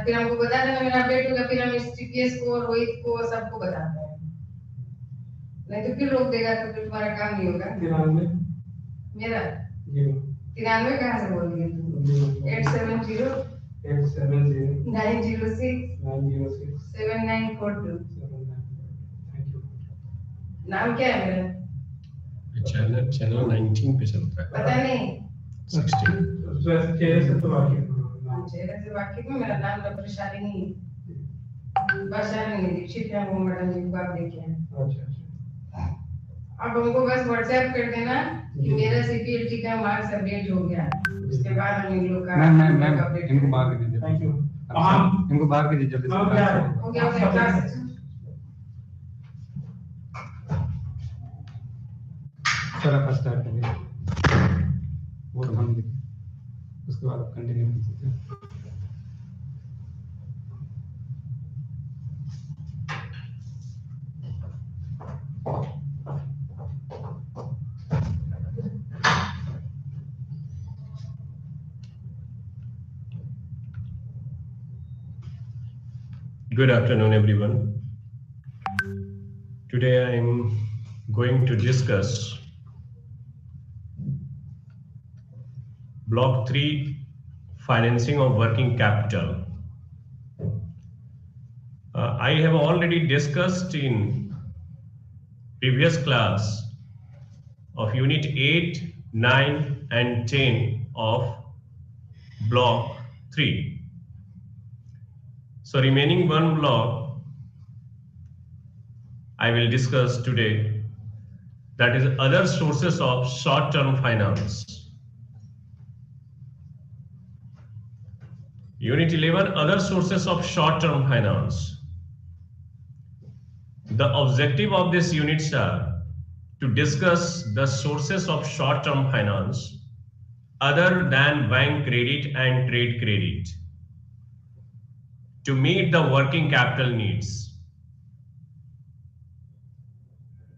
फिर हमको बता देना, मेरा अपडेट होगा, फिर हम इस टीपीएस को और रोहित को सबको बताते हैं, नहीं तो फिर रोक देगा तो फिर तुम्हारा काम नहीं होगा। 93 मेरा जी 93 कहाँ से बोल दिए तुम? 870 906 7942। Thank you. नाम क्या है मेरा? चैनल 19 पे चलता है। पता नहीं 16 चेहरे से तो वाकिफ हूँ। चेहरे से वाकिफ हूँ। मेरा नाम डॉक्टर शालिनी है, बस शालिनी दीक्षित है, वो मैडम जी को आप देखे हैं। अच्छा। अब हमको बस व्हाट्सएप कर देना कि मेरा सीपीएलटी का मार्क्स अपडेट हो गया, उसके बाद हम इन लोग का मैम इनको बाहर के दीजिए। Thank you. इनको बाहर के दीजिए जल्दी से। हो गया क्लास। सर आप स्टार्ट करिए, वो हम उसके बाद आप कंटिन्यू कर सकते हैं। Good afternoon, everyone. Today I am going to discuss Block 3, Financing of Working Capital. I have already discussed in previous class of Unit 8, 9 and 10 of Block 3. So remaining one block I will discuss today, that is other sources of short-term finance. Unit 11, other sources of short-term finance. The objective of this units are to discuss the sources of short-term finance other than bank credit and trade credit to meet the working capital needs.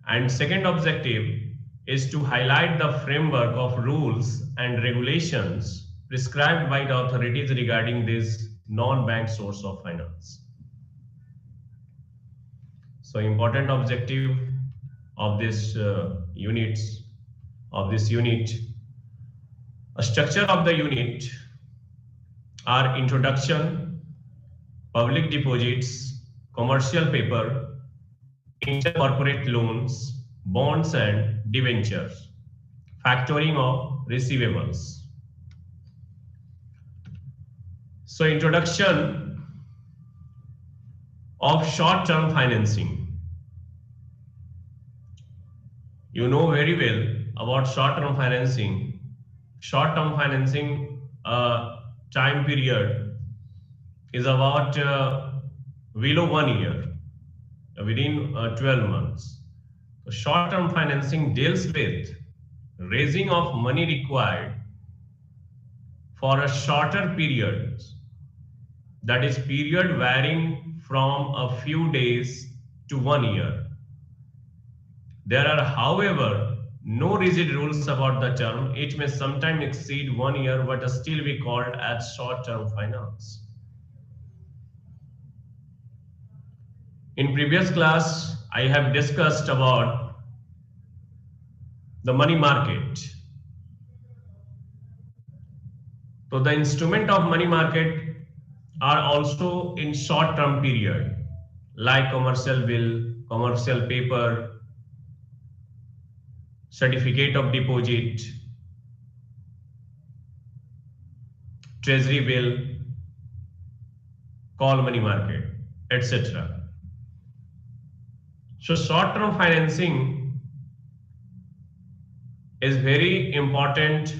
And second objective is to highlight the framework of rules and regulations prescribed by the authorities regarding this non-bank source of finance. So important objective of this unit, a structure of the unit are introduction, public deposits, commercial paper, intercorporate loans, bonds and debentures, factoring of receivables. So introduction of short-term financing. You know very well about short-term financing. Short-term financing time period is about below 1 year, within 12 months. So short-term financing deals with raising of money required for a shorter period, that is period varying from a few days to 1 year. There are, however, no rigid rules about the term. It may sometimes exceed 1 year, but still be called as short-term finance. In previous class, I have discussed about the money market. So the instrument of money market are also in short-term period, like commercial bill, commercial paper, certificate of deposit, treasury bill, call money market, etc. So short-term financing is very important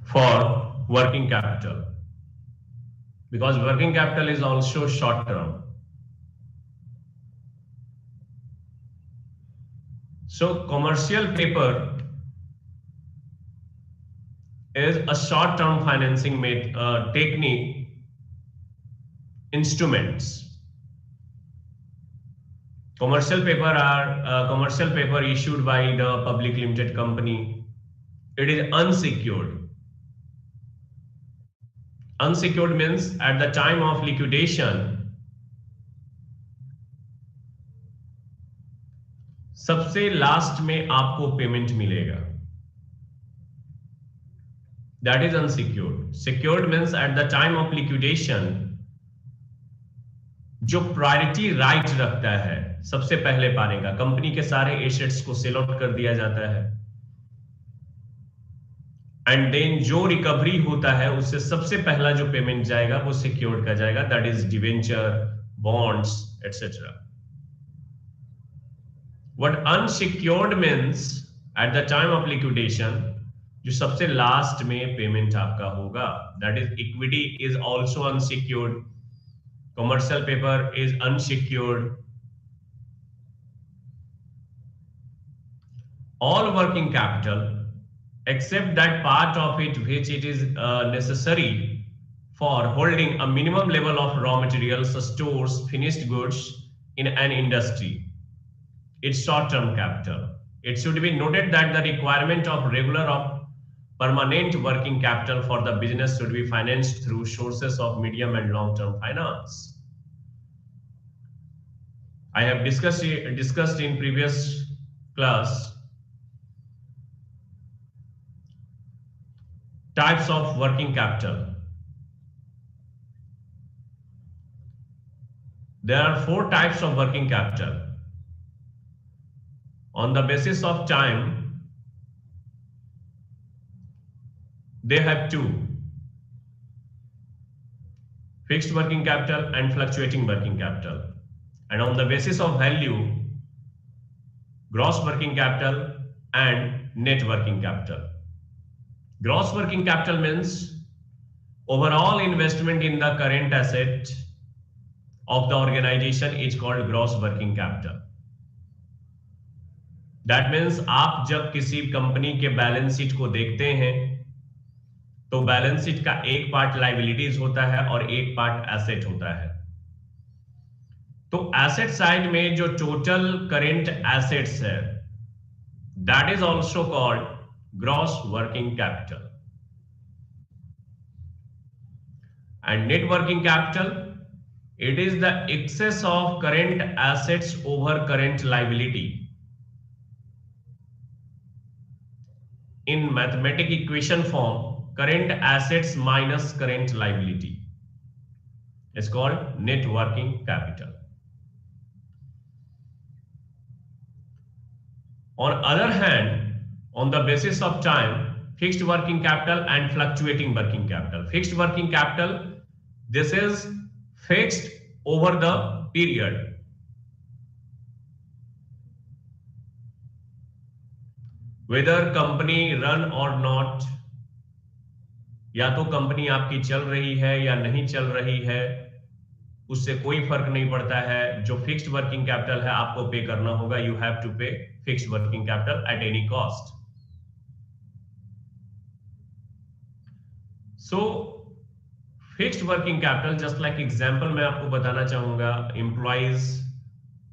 for working capital, because working capital is also short-term. So commercial paper is a short-term financing technique, instruments. Commercial paper issued by the public limited company. It is unsecured. Unsecured means at the time of liquidation, सबसे last में आपको payment मिलेगा. That is unsecured. Secured means at the time of liquidation, जो priority right रखता है सबसे पहले पाने का, कंपनी के सारे एसेट्स को सेल आउट कर दिया जाता है, एंड देन जो रिकवरी होता है उससे सबसे पहला जो पेमेंट जाएगा वो सिक्योर्ड का जाएगा. That is debenture, bonds etcetera. What unsecured means at the time of liquidation, जो सबसे लास्ट में पेमेंट आपका होगा. That is equity is also unsecured. Commercial paper is unsecured. All working capital except that part of it which it is necessary for holding a minimum level of raw materials, stores, finished goods in an industry. It's short-term capital. It should be noted that the requirement of regular or permanent working capital for the business should be financed through sources of medium and long-term finance. I have discussed in previous class types of working capital. There are 4 types of working capital. On the basis of time, they have 2: fixed working capital and fluctuating working capital. And on the basis of value, gross working capital and net working capital. Gross working capital means overall investment in the current asset of the organization is called gross working capital. That means आप जब किसी company के balance sheet को देखते हैं तो balance sheet का एक पार्ट लायबिलिटीज होता है और एक पार्ट एसेट होता है. तो एसेट साइड में जो टोटल करेंट एसेट्स है, that is also called gross working capital. And net working capital, it is the excess of current assets over current liability. In mathematical equation form, current assets minus current liability is called net working capital. On other hand, on the basis of time, fixed working capital and fluctuating working capital. Fixed working capital, this is fixed over the period. Whether company run or not, या तो company आपकी चल रही है या नहीं चल रही है, उससे कोई फर्क नहीं पड़ता है. जो फिक्स्ड वर्किंग कैपिटल है आपको पे करना होगा. यू हैव टू पे fixed working capital at any cost. So fixed working capital, just like example मैं आपको बताना चाहूंगा, एम्प्लॉइज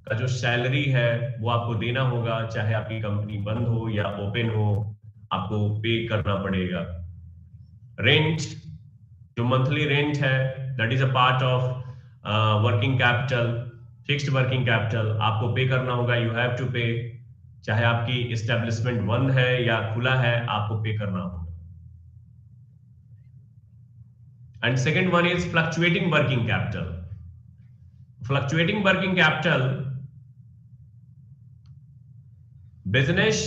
का जो सैलरी है वो आपको देना होगा, चाहे आपकी कंपनी बंद हो या ओपन हो, आपको पे करना पड़ेगा. रेंट, जो मंथली रेंट है, that is a part of working capital. Fixed working capital आपको पे करना होगा. यू हैव टू पे, चाहे आपकी एस्टेब्लिशमेंट बंद है या खुला है, आपको पे करना होगा. And second one is fluctuating working capital. Fluctuating working capital business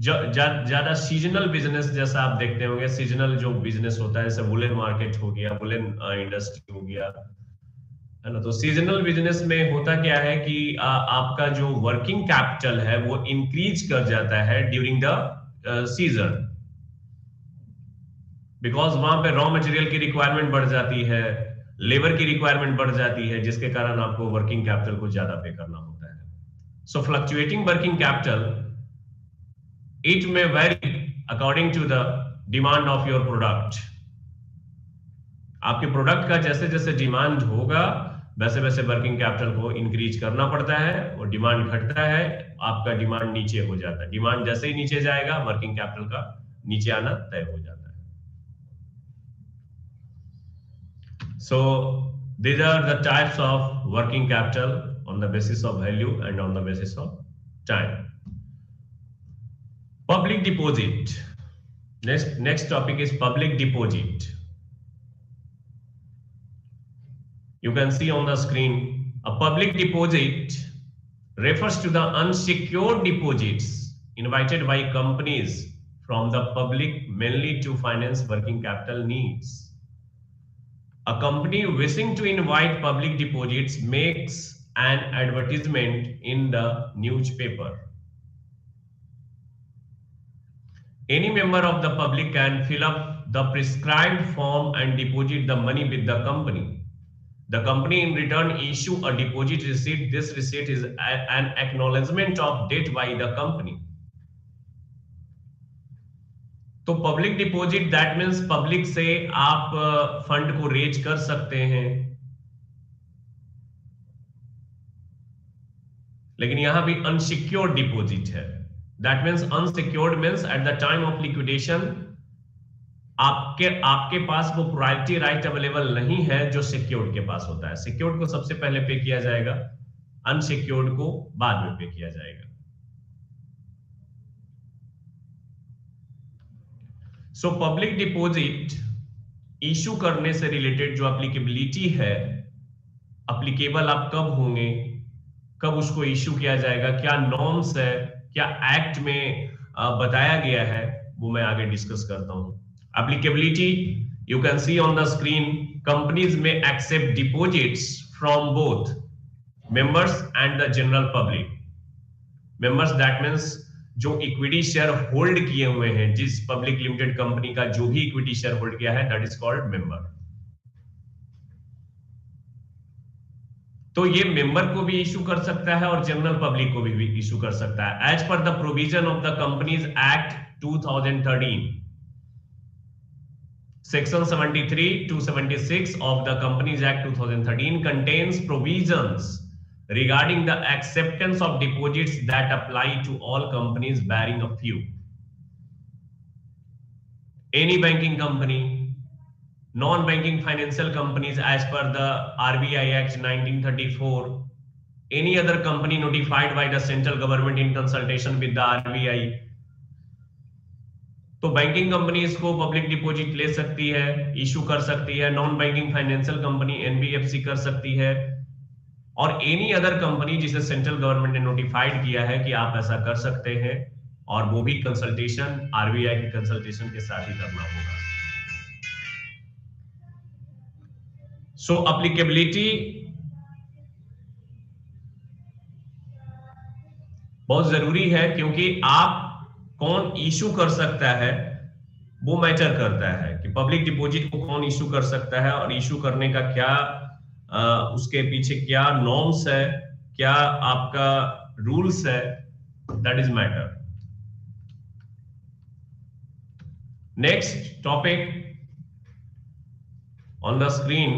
ज्यादा सीजनल बिजनेस, जैसा आप देखते होंगे, सीजनल जो बिजनेस होता है, जैसे वुलन मार्केट हो गया, वुलन इंडस्ट्री हो गया, है ना. तो सीजनल बिजनेस में होता क्या है कि आपका जो वर्किंग कैपिटल है वो इंक्रीज कर जाता है ड्यूरिंग द सीजन, बिकॉज वहां पे रॉ मटेरियल की रिक्वायरमेंट बढ़ जाती है, लेबर की रिक्वायरमेंट बढ़ जाती है, जिसके कारण आपको वर्किंग कैपिटल को ज्यादा पे करना होता है. So fluctuating working capital, it may vary according to the demand of your product. आपके प्रोडक्ट का जैसे जैसे डिमांड होगा वैसे वैसे वर्किंग कैपिटल को इंक्रीज करना पड़ता है, और डिमांड घटता है, आपका डिमांड नीचे हो जाता है. डिमांड जैसे ही नीचे जाएगा, वर्किंग कैपिटल का नीचे आना तय हो जाता है. So these are the types of working capital on the basis of value and on the basis of time. Public deposit. Next topic is public deposit. You can see on the screen, a public deposit refers to the unsecured deposits invited by companies from the public mainly to finance working capital needs. A company wishing to invite public deposits makes an advertisement in the newspaper. Any member of the public can fill up the prescribed form and deposit the money with the company. The company in return issue a deposit receipt. This receipt is an acknowledgement of debt by the company. तो public deposit that means public से आप fund को raise कर सकते हैं, लेकिन यहां भी अनसिक्योर्ड डिपॉजिट है. That means unsecured means eight the time of liquidation आपके पास वो प्रायोरिटी राइट अवेलेबल नहीं है जो सिक्योर्ड के पास होता है. सिक्योर्ड को सबसे पहले पे किया जाएगा, अनसिक्योर्ड को बाद में पे किया जाएगा. सो पब्लिक डिपॉजिट इशू करने से रिलेटेड जो एप्लीकेबिलिटी है, एप्लीकेबल आप कब होंगे, कब उसको इशू किया जाएगा, क्या नॉर्म्स है, क्या एक्ट में बताया गया है, वो मैं आगे डिस्कस करता हूं. Applicability you can see on the screen. Companies में accept deposits from both members and the general public. Members that means जो इक्विटी शेयर होल्ड किए हुए हैं, जिस पब्लिक लिमिटेड कंपनी का जो भी इक्विटी शेयर होल्ड किया है, दैट इज कॉल्ड मेंबर. तो ये मेंबर को भी इशू कर सकता है और जनरल पब्लिक को भी इशू कर सकता है. As per the provision of the companies act 2013, section 73 to 76 of the Companies Act 2013 contains provisions regarding the acceptance of deposits that apply to all companies barring a few. Any banking company, non-banking financial companies as per the RBI Act 1934, any other company notified by the central government in consultation with the RBI. तो banking company इसको public deposit ले सकती है, issue कर सकती है. Non banking financial company NBFC कर सकती है, और एनी अदर कंपनी जिसे सेंट्रल गवर्नमेंट ने नोटिफाइड किया है कि आप ऐसा कर सकते हैं, और वो भी कंसल्टेशन आरबीआई के कंसल्टेशन के साथ ही करना होगा. सो एप्लीकेबिलिटी बहुत जरूरी है, क्योंकि आप कौन इशू कर सकता है वो मैटर करता है कि पब्लिक डिपॉजिट को कौन इशू कर सकता है, और इशू करने का क्या उसके पीछे क्या नॉर्म्स है, क्या आपका रूल्स है, that is matter. Next topic on the screen,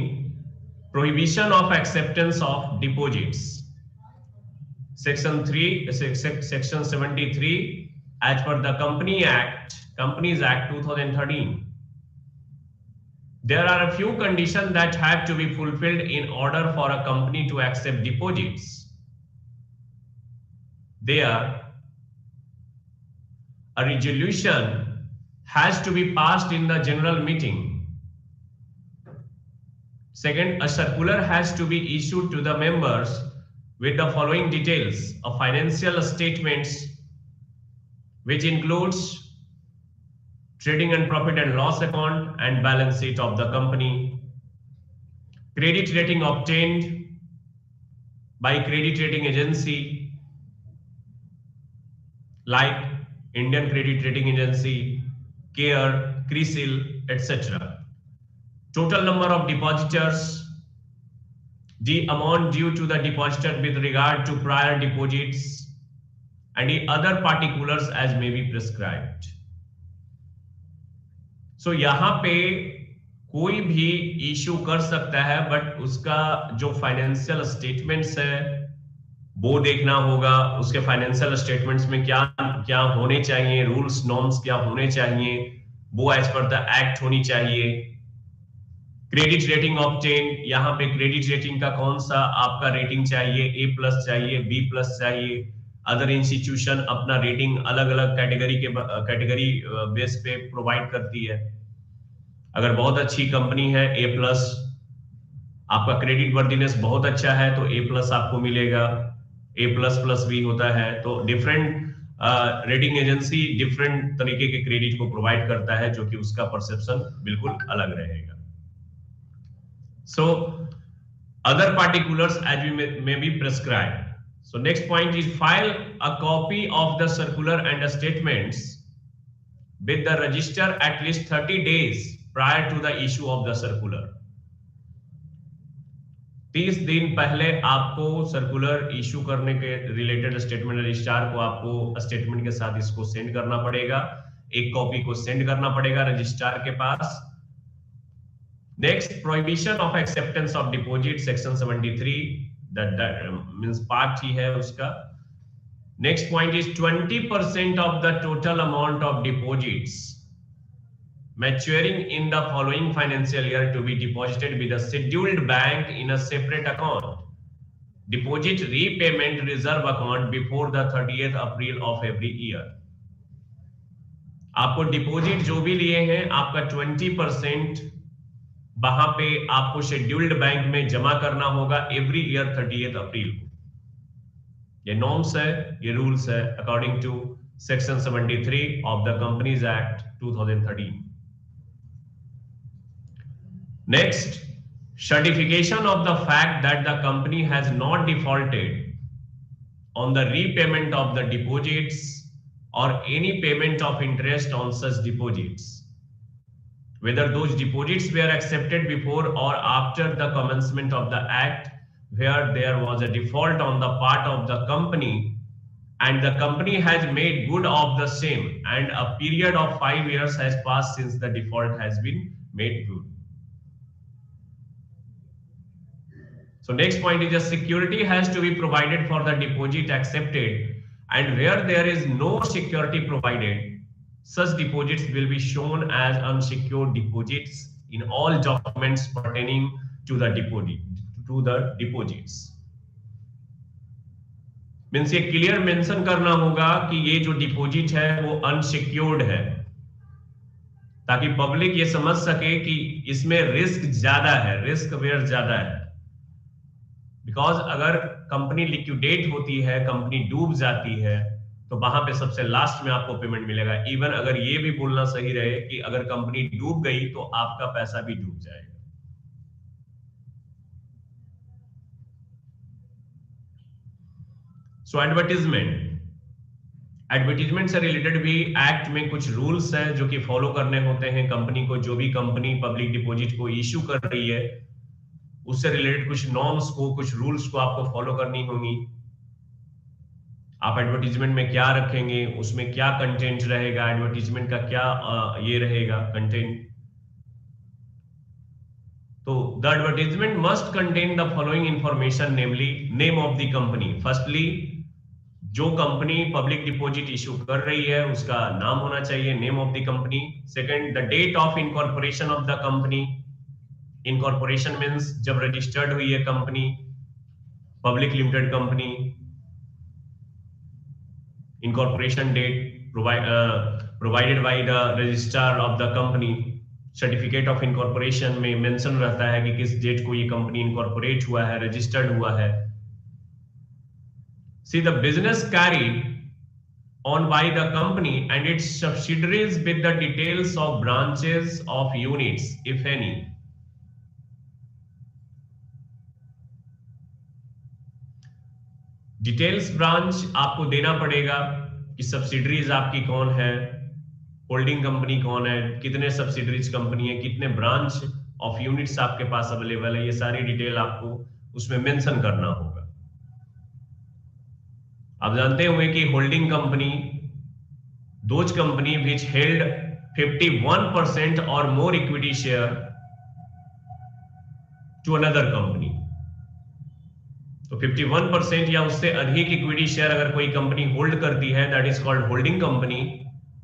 prohibition of acceptance of deposits. Section 73 as per the Companies Act 2013. There are a few conditions that have to be fulfilled in order for a company to accept deposits. They are: a resolution has to be passed in the general meeting. Second, a circular has to be issued to the members with the following details: a financial statements which includes trading and profit and loss account and balance sheet of the company, credit rating obtained by credit rating agency like Indian Credit Rating Agency, CARE, CRISIL, etc. Total number of depositors, the amount due to the depositor with regard to prior deposits, and the other particulars as may be prescribed. So यहाँ पे कोई भी issue कर सकता है, but उसका जो financial statements है वो देखना होगा. उसके फाइनेंशियल स्टेटमेंट्स में क्या क्या होने चाहिए, रूल्स नॉर्म्स क्या होने चाहिए, वो एज पर द एक्ट होनी चाहिए. क्रेडिट रेटिंग ऑब्टेन, यहाँ पे क्रेडिट रेटिंग का कौन सा आपका रेटिंग चाहिए, A+ चाहिए, B+ चाहिए। अदर इंस्टीट्यूशन अपना रेटिंग अलग अलग कैटेगरी बेस पे प्रोवाइड करती है। अगर बहुत अच्छी कंपनी है A+, आपका क्रेडिट वर्दीनेस बहुत अच्छा है तो A+ आपको मिलेगा, A++ भी होता है। तो डिफरेंट रेटिंग एजेंसी डिफरेंट तरीके के क्रेडिट को प्रोवाइड करता है, जो कि उसका परसेप्शन बिल्कुल अलग रहेगा। So other particulars as we may be prescribed. So next point is file a copy of the circular and the statements with the register at least 30 days prior to the issue of the circular. 30 दिन पहले आपको circular issue करने के related statement registrar को आपको statement के साथ इसको सेंड करना पड़ेगा, एक कॉपी को सेंड करना पड़ेगा रजिस्ट्रार के पास। Next, prohibition of acceptance of deposit, section 73, that means part ही है उसका। Next point is 20% of the total amount of deposits maturing in the following financial year to be deposited with a scheduled bank in a separate account, deposit repayment reserve account before the 30th April of every year। आपको deposit जो भी लिए हैं आपका 20% वहां पे आपको scheduled bank में जमा करना होगा एवरी ईयर 30th अप्रैल को। ये नॉर्म्स है, ये रूल्स है according to section 73 of the companies act 2013। Next, certification of the fact that the company has not defaulted on the repayment of the deposits और any payment of interest on such deposits, whether those deposits were accepted before or after the commencement of the act where there was a default on the part of the company and the company has made good of the same and a period of 5 years has passed since the default has been made good. So next point is the security has to be provided for the deposit accepted, and where there is no security provided, such deposits will be shown as unsecured deposits in all documents pertaining to the deposits। Means ये clear mention करना होगा कि ये जो deposit है वो unsecured है, ताकि पब्लिक ये समझ सके कि इसमें रिस्क ज्यादा है, रिस्क अवेयर ज्यादा है। बिकॉज अगर कंपनी लिक्विडेट होती है, कंपनी डूब जाती है, तो वहां पे सबसे लास्ट में आपको पेमेंट मिलेगा। इवन अगर ये भी बोलना सही रहे कि अगर कंपनी डूब गई तो आपका पैसा भी डूब जाएगा। सो एडवर्टीजमेंट से रिलेटेड भी एक्ट में कुछ रूल्स हैं जो कि फॉलो करने होते हैं कंपनी को। जो भी कंपनी पब्लिक डिपॉजिट को इश्यू कर रही है उससे रिलेटेड कुछ नॉर्म्स को, कुछ रूल्स को आपको फॉलो करनी होंगी। आप एडवर्टीजमेंट में क्या रखेंगे, उसमें क्या कंटेंट रहेगा, एडवर्टीजमेंट का क्या ये रहेगा कंटेंट। तो the advertisement must contain the following information, namely name of the company. Firstly, जो कंपनी पब्लिक डिपॉजिट इश्यू कर रही है उसका नाम होना चाहिए, name of the company. Second, the date of incorporation of the company. Incorporation means जब registered हुई है company, public limited company. incorporation date provided by the registrar of the company। Certificate of incorporation में mention रहता है कि किस date को ये कंपनी इनकॉर्पोरेट हुआ है, रजिस्टर्ड हुआ है। See the business carried on by the company and its subsidiaries with the details of branches of units if any। Details branch आपको देना पड़ेगा कि सब्सिडरीज आपकी कौन है, होल्डिंग कंपनी कौन है, कितने सब्सिडरीज कंपनी है, कितने ब्रांच ऑफ यूनिट्स आपके पास अवेलेबल है, ये सारी डिटेल आपको उसमें मेंशन करना होगा। आप जानते होंगे कि holding company those company which held 51% और more equity share to another company. तो 51% या उससे अधिक इक्विटी शेयर अगर कोई कंपनी होल्ड करती है that is called holding company,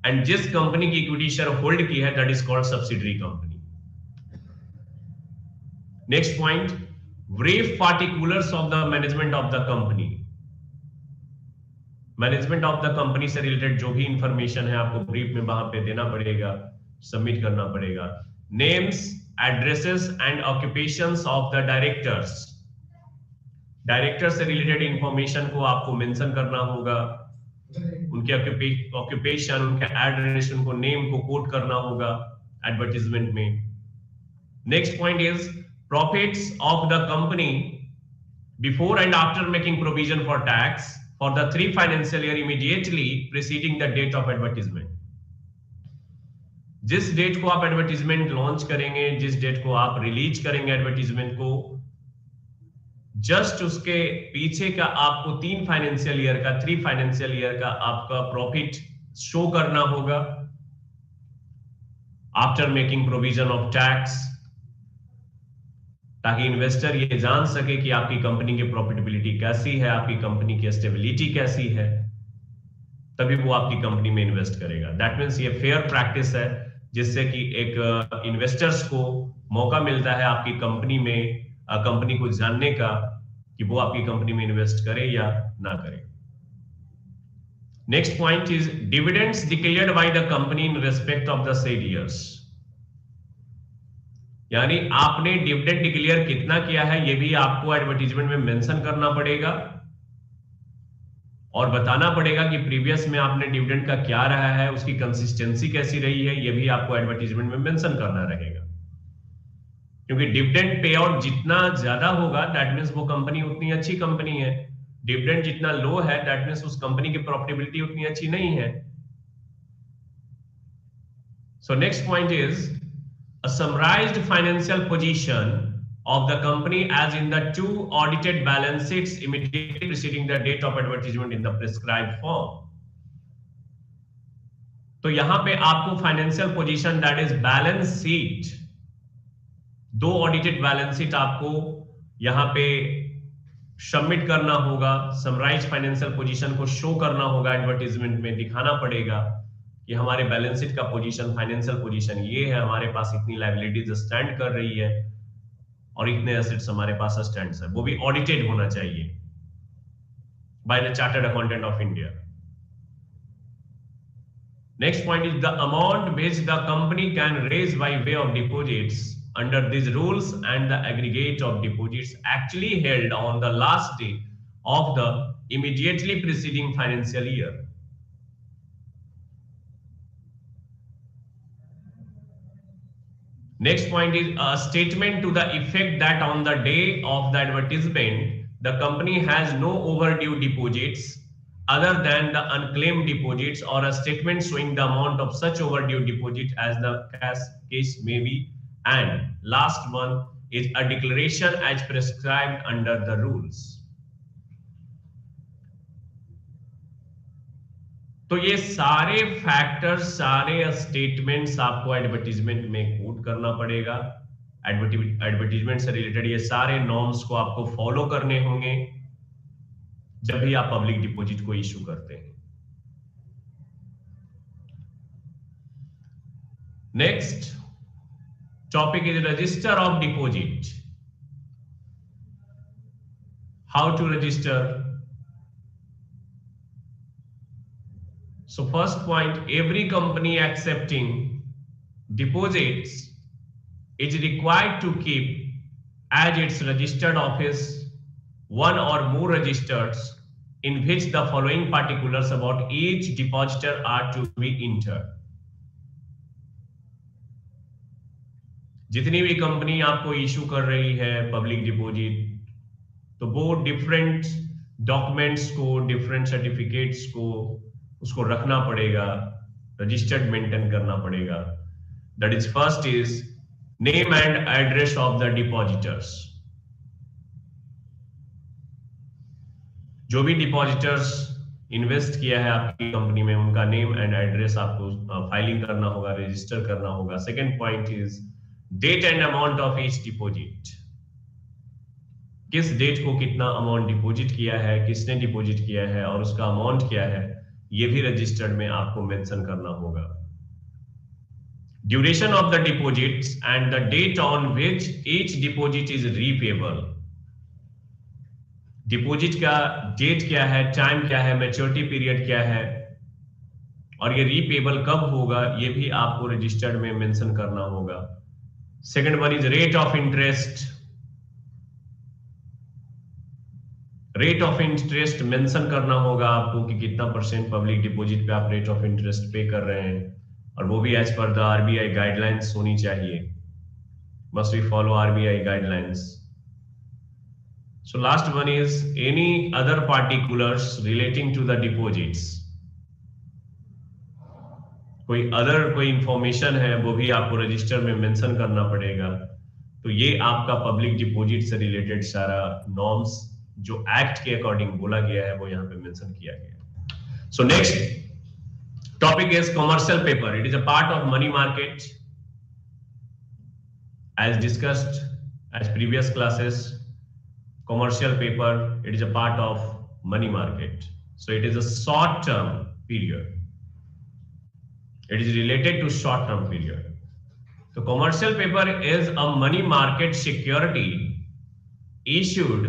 and जिस कंपनी की इक्विटी शेयर होल्ड की है that is called subsidiary company. Next point, brief particulars of the management of the company. Management of the company से related जो भी information है आपको brief में वहां पे देना पड़ेगा, सबमिट करना पड़ेगा। Names, addresses and occupations of the directors. Director से रिलेटेड इंफॉर्मेशन को आपको मेंशन करना होगा, उनके ऑक्यूपेशन, उनके एड्रेस, उनको नेम को कोट करना होगा एडवर्टाइजमेंट में। Next point is profits of the company before and after making provision for tax for the 3 financial year immediately preceding the date of advertisement। जिस डेट को आप एडवर्टीजमेंट लॉन्च करेंगे, जिस डेट को आप रिलीज करेंगे एडवर्टीजमेंट को, जस्ट उसके पीछे का आपको 3 फाइनेंशियल ईयर का आपका प्रॉफिट शो करना होगा after making provision of tax, ताकि इन्वेस्टर ये जान सके कि आपकी कंपनी की प्रॉफिटेबिलिटी कैसी है, आपकी कंपनी की स्टेबिलिटी कैसी है, तभी वो आपकी कंपनी में इन्वेस्ट करेगा। दैट मीन्स ये फेयर प्रैक्टिस है, जिससे कि एक इन्वेस्टर्स को मौका मिलता है आपकी कंपनी में, कंपनी को जानने का कि वो आपकी कंपनी में इन्वेस्ट करे या ना करे। Next point is dividends declared by the company in respect of the said years. यानी आपने डिविडेंड डिक्लेयर कितना किया है ये भी आपको एडवर्टीजमेंट में मेंशन करना पड़ेगा और बताना पड़ेगा कि प्रीवियस में आपने डिविडेंड का क्या रहा है, उसकी कंसिस्टेंसी कैसी रही है, ये भी आपको एडवर्टीजमेंट में मेंशन करना रहेगा। क्योंकि डिविडेंड पे आउट जितना ज्यादा होगा दैट मींस वो कंपनी उतनी अच्छी कंपनी है, डिविडेंड जितना लो है दैट मींस उस कंपनी की प्रॉफिटेबिलिटी उतनी अच्छी नहीं है। सो next point is a summarized financial position of the company as in the 2 audited balance sheets immediately preceding the date of advertisement in the prescribed form। तो यहां पे आपको financial position that is balance sheet, 2 audited balance sheet आपको यहां पे submit करना होगा। Summarise financial position को शो करना होगा, एडवर्टाइजमेंट में दिखाना पड़ेगा कि हमारे बैलेंस शीट का पोजीशन, फाइनेंशियल पोजीशन ये है, हमारे पास इतनी लायबिलिटीज स्टैंड कर रही है और इतने एसेट्स हमारे पास स्टैंड्स है, वो भी ऑडिटेड होना चाहिए by the chartered accountant of India. Next point is the amount which the company can raise by way of deposits under these rules and the aggregate of deposits actually held on the last day of the immediately preceding financial year। Next point is a statement to the effect that on the day of the advertisement, the company has no overdue deposits other than the unclaimed deposits, or a statement showing the amount of such overdue deposit as the case may be, and last one is a declaration as prescribed under the rules। तो ये सारे factors, सारे statements आपको advertisement में coat करना पड़ेगा। Advertisement से related ये सारे नॉर्म्स को आपको फॉलो करने होंगे जब भी आप पब्लिक डिपॉजिट को इशू करते हैं। Next topic is register of deposit. How to register? So first point, every company accepting deposits is required to keep as its registered office one or more registers in which the following particulars about each depositor are to be entered। जितनी भी company आपको issue कर रही है public deposit, तो वो different documents को, different certificates को उसको रखना पड़ेगा, रजिस्टर्ड मेंटेन करना पड़ेगा। That is first is name and address of the depositors. जो भी डिपॉजिटर्स इन्वेस्ट किया है आपकी कंपनी में, उनका नेम एंड एड्रेस आपको फाइलिंग करना होगा, रजिस्टर करना होगा। Second point is date and amount of each deposit. किस डेट को कितना अमाउंट डिपॉजिट किया है, किसने डिपॉजिट किया है और उसका अमाउंट क्या है, ये भी रजिस्टर्ड में आपको मेंशन करना होगा। duration of the deposits and the date on which each deposit is repayable. Deposit का डेट क्या है, टाइम क्या है, मैच्योरिटी पीरियड क्या है, और ये रीपेबल कब होगा, ये भी आपको रजिस्टर्ड में मेंशन करना होगा. Second one is rate of interest. Rate of interest mention करना होगा आपको कि कितना परसेंट पब्लिक डिपॉजिट पे आप रेट ऑफ इंटरेस्ट पे कर रहे हैं, और वो भी as per the RBI guidelines होनी चाहिए. Must we follow RBI guidelines. So last one is any other particulars relating to the deposits. कोई इंफॉर्मेशन है वो भी आपको रजिस्टर में मेंशन करना पड़ेगा. तो ये आपका पब्लिक डिपॉजिट से रिलेटेड सारा नॉर्म्स जो एक्ट के अकॉर्डिंग बोला गया है वो यहाँ पे मेंशन किया गया है. So next topic is commercial paper. It is a part of money market as discussed as previous classes. Commercial paper, it is a part of money market, so it is a short term period. It is related to short term period. So commercial paper is a money market security issued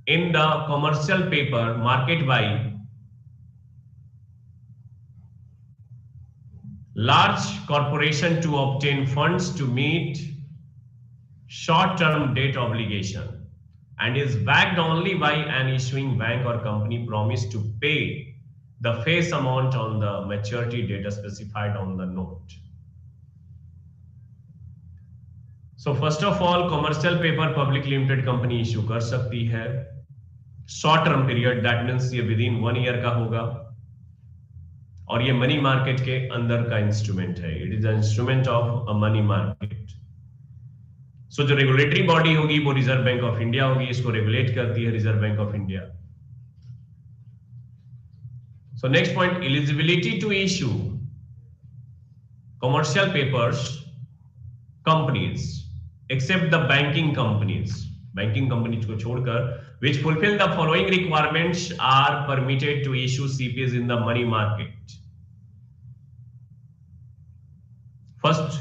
in the commercial paper market by large corporation to obtain funds to meet short term debt obligation, and is backed only by an issuing bank or company promised to pay the face amount on the maturity date specified on the note. So first of all, commercial paper public limited company issue कर सकती है. Short term period, that means ये within 1 year का होगा, और ये money market के अंदर का इंस्ट्रूमेंट है. It is an instrument of a money market. सो जो रेगुलेटरी बॉडी होगी वो रिजर्व बैंक ऑफ इंडिया होगी, इसको रेगुलेट करती है Reserve Bank of India. So next point, eligibility to issue commercial papers companies except the banking companies. Banking companies को छोड़कर which fulfill the following requirements are permitted to issue CPs in the money market. First,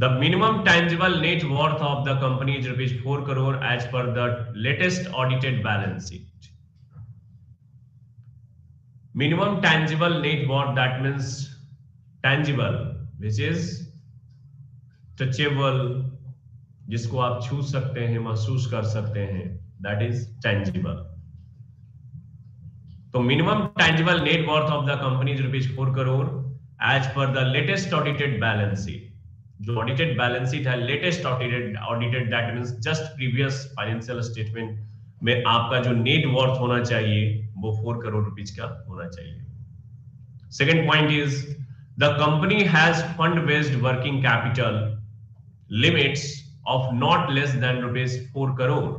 the minimum tangible net worth of the company is rupees 4 crore as per the latest audited balance sheet. Minimum tangible net worth, that means tangible, which is touchable, जिसको आप छू सकते हैं, महसूस कर सकते हैं, that is tangible. तो minimum tangible net worth of the company is rupees 4 crore as per the latest audited balance sheet. जो ऑडिटेड बैलेंस शीट है, latest audited that means just previous financial statement में आपका जो net worth होना चाहिए वो 4 crore rupees का होना चाहिए. Second point is the company has fund based working capital limits of not less than rupees 4 crore.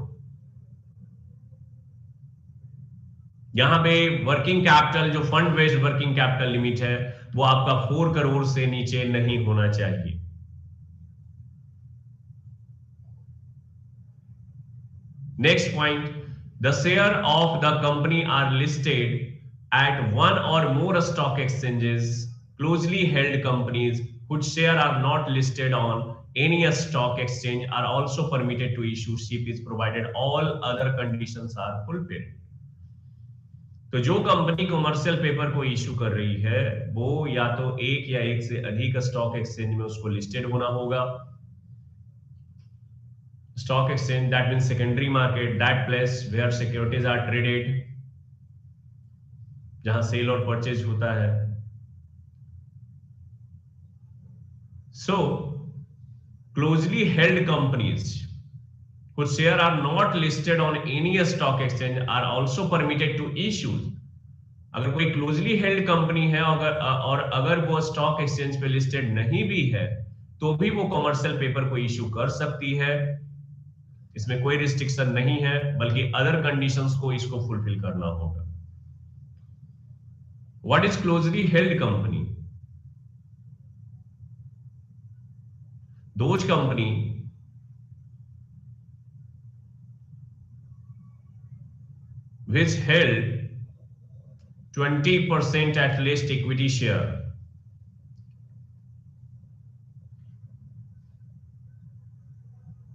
यहां पे वर्किंग कैपिटल, जो fund based working capital limit है, वो आपका 4 करोड़ से नीचे नहीं होना चाहिए. Next point, the share of the company are listed at one or more stock exchanges. Closely held companies whose share are not listed on any stock exchange are also permitted to issue CPs provided all other conditions are fulfilled. तो जो company commercial paper को issue कर रही है वो या तो एक या एक से अधिक स्टॉक एक्सचेंज में उसको लिस्टेड होना होगा. Stock exchange, that means secondary market, that place where securities are traded, जहां सेल और परचेज होता है. So closely held companies whose share are not listed on any stock exchange are also permitted to issue. अगर कोई closely held company है और अगर वो स्टॉक एक्सचेंज पे लिस्टेड नहीं भी है तो भी वो कमर्शियल पेपर को इशू कर सकती है. इसमें कोई रिस्ट्रिक्शन नहीं है, बल्कि अदर कंडीशंस को इसको फुलफिल करना होगा. What is closely held company? Those company which held 20% at least equity share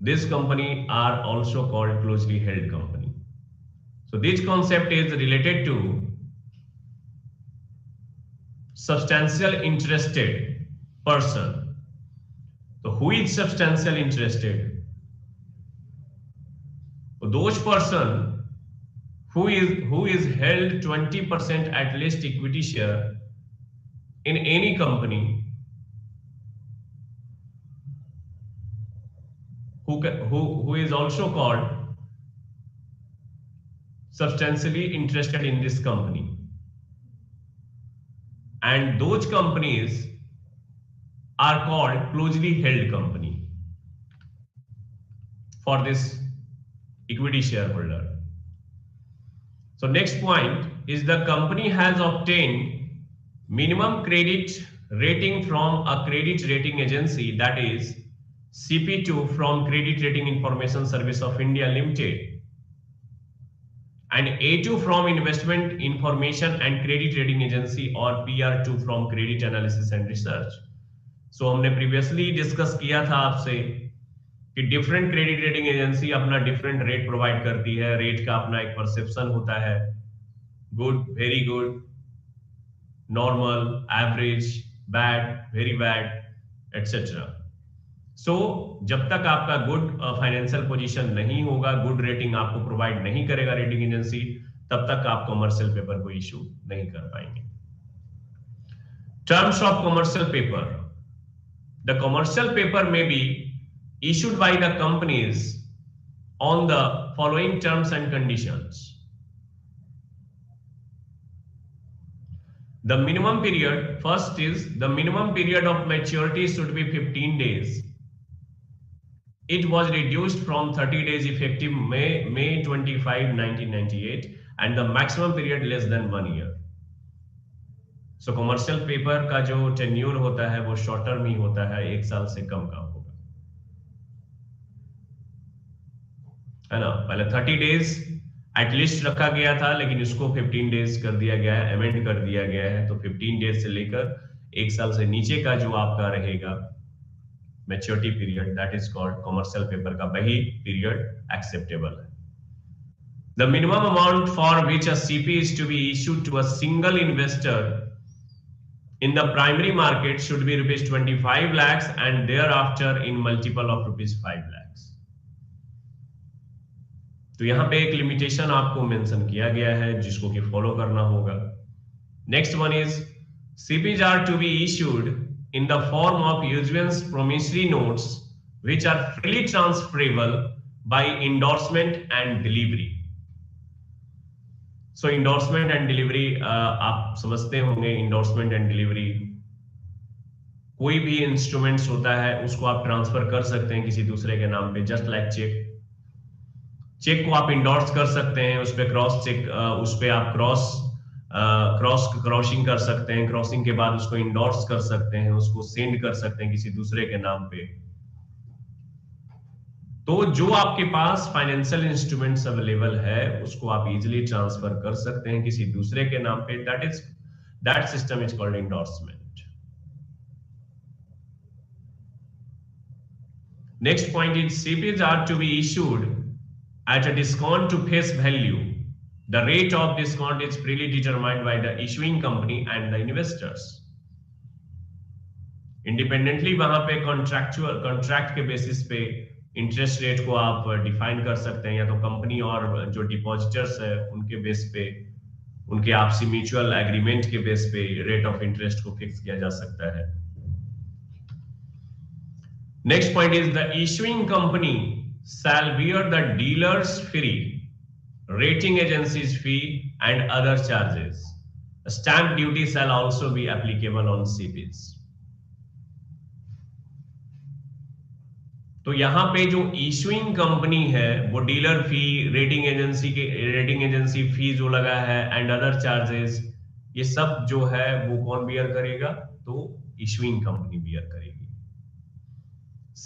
this company are also called closely held company. So this concept is related to substantial interested person. So who is substantial interested? So those person who is held 20% at least equity share in any company, who is also called substantially interested in this company. And those companies are called closely held company for this equity shareholder. So next point is the company has obtained minimum credit rating from a credit rating agency, that is CP2 from Credit Rating Information Service of India Limited, and A2 from Investment Information and Credit Rating Agency और PR2 from Credit Analysis and Research. So हमने previously discuss किया था आपसे कि different credit rating agency अपना different rate provide करती है, rate का अपना एक परसेप्शन होता है, good, very good, normal, average, bad, very bad, etcetera. So जब तक आपका गुड फाइनेंशियल पोजीशन नहीं होगा, गुड रेटिंग आपको प्रोवाइड नहीं करेगा रेटिंग एजेंसी, तब तक आप कमर्शियल पेपर को इशू नहीं कर पाएंगे. Terms of commercial paper. The commercial paper में B issued by the companies on the following terms and conditions. The minimum period, first is the minimum period of maturity should be 15 days. It was reduced from 30 days effective May 25, 1998, and the maximum period less than 1 year. So commercial paper का जो tenure होता है वो short term ही होता है, 1 साल से कम का होगा, है ना. पहले 30 डेज एटलीस्ट रखा गया था, लेकिन इसको 15 डेज कर दिया गया है, अमेंड कर दिया गया है. तो 15 डेज से लेकर 1 साल से नीचे का जो आपका रहेगा maturity period, that is called commercial paper का वही पीरियड एक्सेप्टेबल है. The minimum amount for which a CP is to be issued to a single investor in the primary market should be rupees 25 lakhs and thereafter in multiple of rupees 5 lakhs. तो यहां पे एक limitation आपको mention किया गया है जिसको कि फॉलो करना होगा. Next one is CPs are to be issued in the form of issuance promissory notes which are freely transferable by endorsement and delivery. So endorsement and delivery आप समझते होंगे. endorsement and delivery कोई भी instruments होता है उसको आप transfer कर सकते हैं किसी दूसरे के नाम पे, जस्ट लाइक चेक को आप इंडोर्स कर सकते हैं, उस पे क्रॉस चेक, उस पे आप क्रॉसिंग कर सकते हैं, क्रॉसिंग के बाद उसको इंडोर्स कर सकते हैं, उसको सेंड कर सकते हैं किसी दूसरे के नाम पे. तो जो आपके पास फाइनेंशियल इंस्ट्रूमेंट्स अवेलेबल है उसको आप इजीली ट्रांसफर कर सकते हैं किसी दूसरे के नाम पे. That system is called endorsement. Next point is CPs are to be issued at a discount to face value. The rate of discount is freely determined by the issuing company and the investors. Independently वहां पे contract के basis पे interest rate को आप define कर सकते हैं, या तो कंपनी और जो डिपॉजिटर्स है उनके बेस पे, उनके आपसी म्यूचुअल एग्रीमेंट के बेस पे रेट ऑफ इंटरेस्ट को फिक्स किया जा सकता है. Next point is the issuing company shall bear the dealer's fee, rating agency's fee and other charges. Stamp duty shall also be applicable on CPs. तो यहां पे जो इशूइंग कंपनी है वो डीलर फी, रेटिंग एजेंसी फी जो लगा है एंड अदर चार्जेस, ये सब जो है वो कौन बियर करेगा? तो इशूइंग कंपनी बियर करेगी.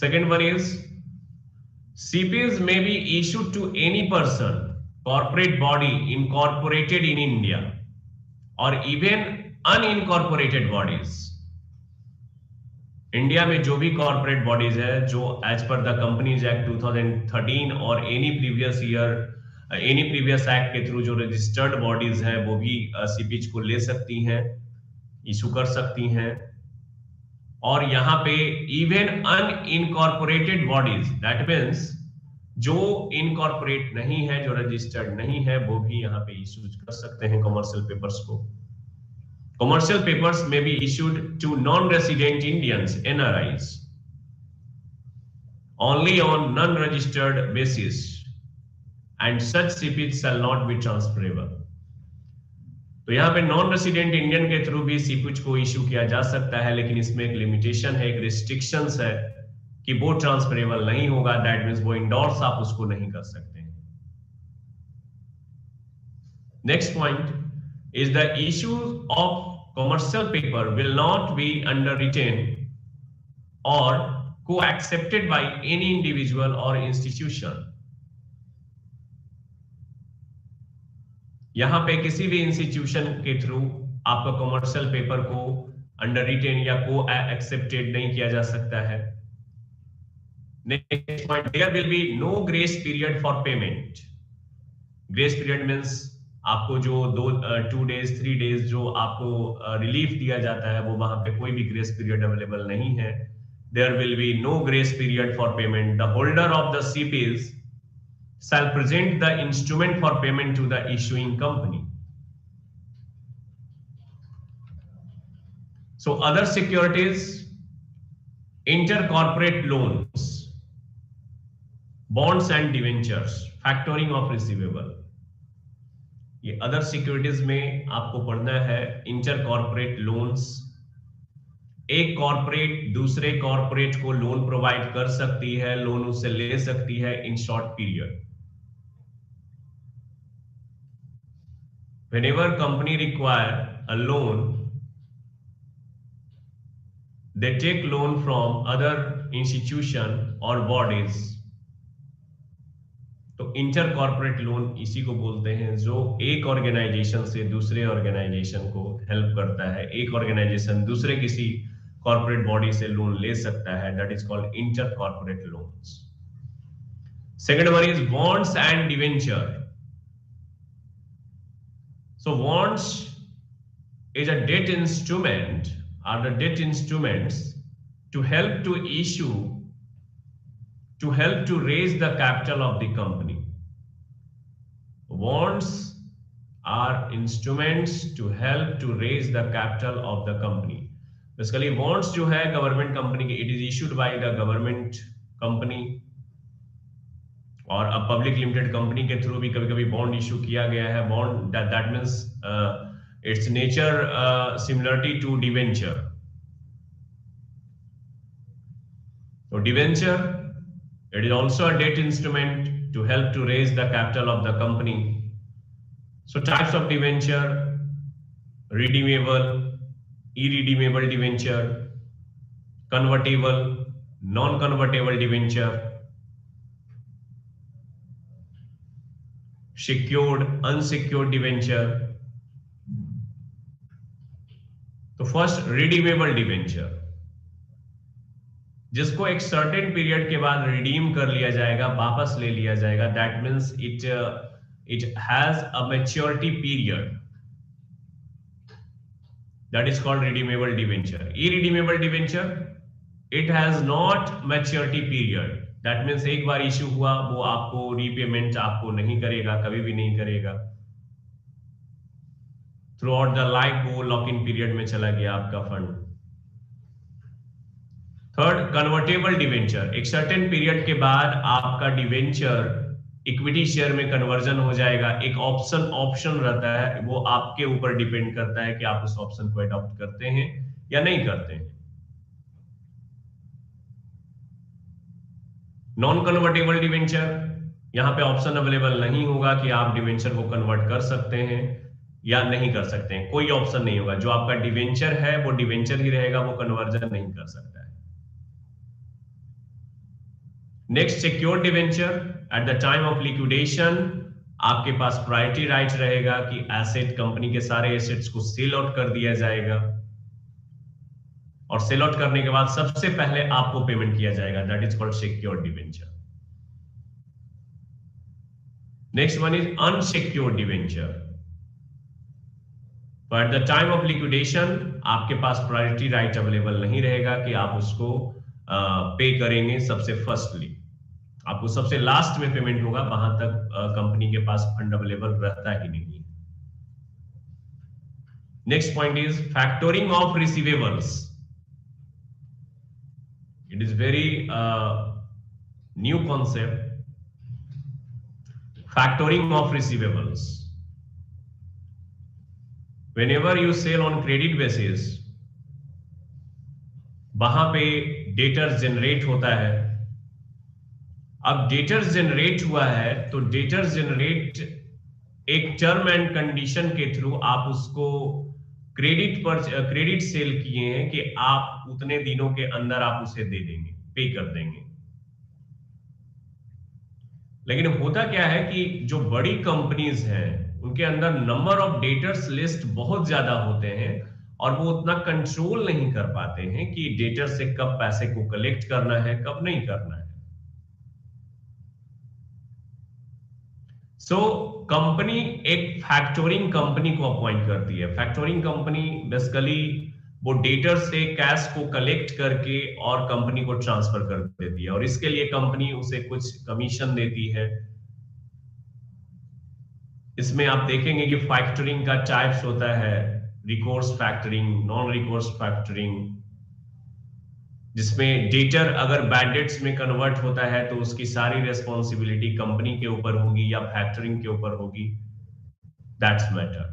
Second one is CPs may be issued to any person, corporate body incorporated in India or even unincorporated bodies. India में जो भी कॉर्पोरेट बॉडीज है जो as per the companies act 2013 और any previous act के through जो registered bodies है वो भी सीपीएच को ले सकती हैं, इशू कर सकती हैं। और यहाँ पे even unincorporated bodies, that means जो इनकॉर्पोरेट नहीं है, जो रजिस्टर्ड नहीं है, वो भी यहाँ पे इशू कर सकते हैं कमर्शियल पेपर्स को। कमर्शियल पेपर्स में be issued to non resident Indians, NRIs, only on non-registered basis, and such CPs shall not be transferable. तो यहाँ पे नॉन रेसिडेंट इंडियन के थ्रू भी सीपीएच को इशू किया जा सकता है, लेकिन इसमें एक लिमिटेशन है, एक रिस्ट्रिक्शंस है कि वो ट्रांसफरेबल नहीं होगा। दैट मींस वो इंडोर्स आप उसको नहीं कर सकते हैं। Next point is the issue of commercial paper will not be underwritten और co-accepted by any individual or institution। यहां पे किसी भी इंस्टीट्यूशन के थ्रू आपका कमर्शियल पेपर को अंडर रिटेन या को एक्सेप्टेड नहीं किया जा सकता है। Next point, there will be no grace period for payment. Grace period means आपको जो 2 डेज 3 डेज जो आपको रिलीफ दिया जाता है, वो वहां पे कोई भी ग्रेस पीरियड अवेलेबल नहीं है। There will be no grace period for payment. The holder of the CPs shall present the instrument for payment to the issuing company. So other securities, intercorporate loans, bonds and debentures, factoring of receivable. ये other securities में आपको पढ़ना है intercorporate loans। एक corporate दूसरे corporate को loan provide कर सकती है, लोन उससे ले सकती है in short period. Whenever company require a loan, they take loan from other institution or bodies। तो इंटर कॉर्पोरेट लोन इसी को बोलते हैं, जो एक ऑर्गेनाइजेशन से दूसरे ऑर्गेनाइजेशन को हेल्प करता है। एक ऑर्गेनाइजेशन दूसरे किसी कॉर्पोरेट बॉडी से लोन ले सकता है, that is called inter corporate loans. Second one is bonds and debenture. So bonds is a debt instrument are the debt instruments to help to issue to help to raise the capital of the company. Bonds are instruments to help to raise the capital of the company. Basically bonds जो है government company की, it is issued by the government company, और अब public limited company के through भी कभी-कभी bond issue किया गया है। Bond that means its nature similarity to debenture. So debenture, it is also a debt instrument to help to raise the capital of the company. So types of debenture: redeemable, irredeemable debenture, convertible, non-convertible debenture, secured, unsecured debenture. तो first redeemable debenture, जिसको एक certain period के बाद redeem कर लिया जाएगा, वापस ले लिया जाएगा। That means it has a maturity period, that is called redeemable debenture. Irredeemable debenture, it has not maturity period, that means एक बार इश्यू हुआ, वो आपको रीपेमेंट आपको नहीं करेगा, कभी भी नहीं करेगा। थ्रू आउट द लाइफ वो लॉक इन पीरियड में चला गया आपका फंड। थर्ड, कन्वर्टेबल डिवेंचर, एक सर्टेन पीरियड के बाद आपका डिवेंचर इक्विटी शेयर में कन्वर्जन हो जाएगा। एक ऑप्शन रहता है, वो आपके ऊपर डिपेंड करता है कि आप उस ऑप्शन को अडॉप्ट करते हैं या नहीं करते हैं। नॉन कन्वर्टेबल डिवेंचर, यहां पे ऑप्शन अवेलेबल नहीं होगा कि आप डिवेंचर को कन्वर्ट कर सकते हैं या नहीं कर सकते हैं, कोई ऑप्शन नहीं होगा। जो आपका डिवेंचर है वो डिवेंचर ही रहेगा, वो कन्वर्जन नहीं कर सकता है। Next, secured debenture, eight the time of liquidation आपके पास प्रायोरिटी राइट रहेगा कि एसेट, कंपनी के सारे एसेट्स को सेल आउट कर दिया जाएगा। और सेल आउट करने के बाद सबसे पहले आपको पेमेंट किया जाएगा, that is called secured debenture. Next one is unsecured debenture. तो at the time of liquidation आपके पास प्रायोरिटी राइट अवेलेबल नहीं रहेगा कि आप उसको पे करेंगे सबसे फर्स्टली, आपको सबसे लास्ट में पेमेंट होगा, वहां तक कंपनी के पास फंड अवेलेबल रहता ही नहीं। Next point is factoring of receivables. It is very new concept, factoring of receivables. Whenever you sell on credit basis, वहां पे डेटर्स जनरेट होता है। अब डेटर्स जनरेट हुआ है तो डेटर्स जनरेट एक टर्म एंड कंडीशन के थ्रू आप उसको क्रेडिट सेल किए हैं कि आप उतने दिनों के अंदर आप उसे दे देंगे, पे कर देंगे। लेकिन होता क्या है कि जो बड़ी कंपनीज हैं उनके अंदर नंबर ऑफ डेटर्स लिस्ट बहुत ज्यादा होते हैं और वो उतना कंट्रोल नहीं कर पाते हैं कि डेटर से कब पैसे को कलेक्ट करना है, कब नहीं करना है। सो कंपनी एक फैक्टोरिंग कंपनी को अपॉइंट करती है। फैक्टोरिंग कंपनी बेसिकली वो डेटर से कैश को कलेक्ट करके और कंपनी को ट्रांसफर कर देती है और इसके लिए कंपनी उसे कुछ कमीशन देती है। इसमें आप देखेंगे कि फैक्टरिंग का टाइप्स होता है, recourse factoring, non recourse factoring, जिसमें डेटर अगर बैड डेट्स में कन्वर्ट होता है तो उसकी सारी रेस्पॉन्सिबिलिटी कंपनी के ऊपर होगी या फैक्टरिंग के ऊपर होगी, दैट्स मैटर।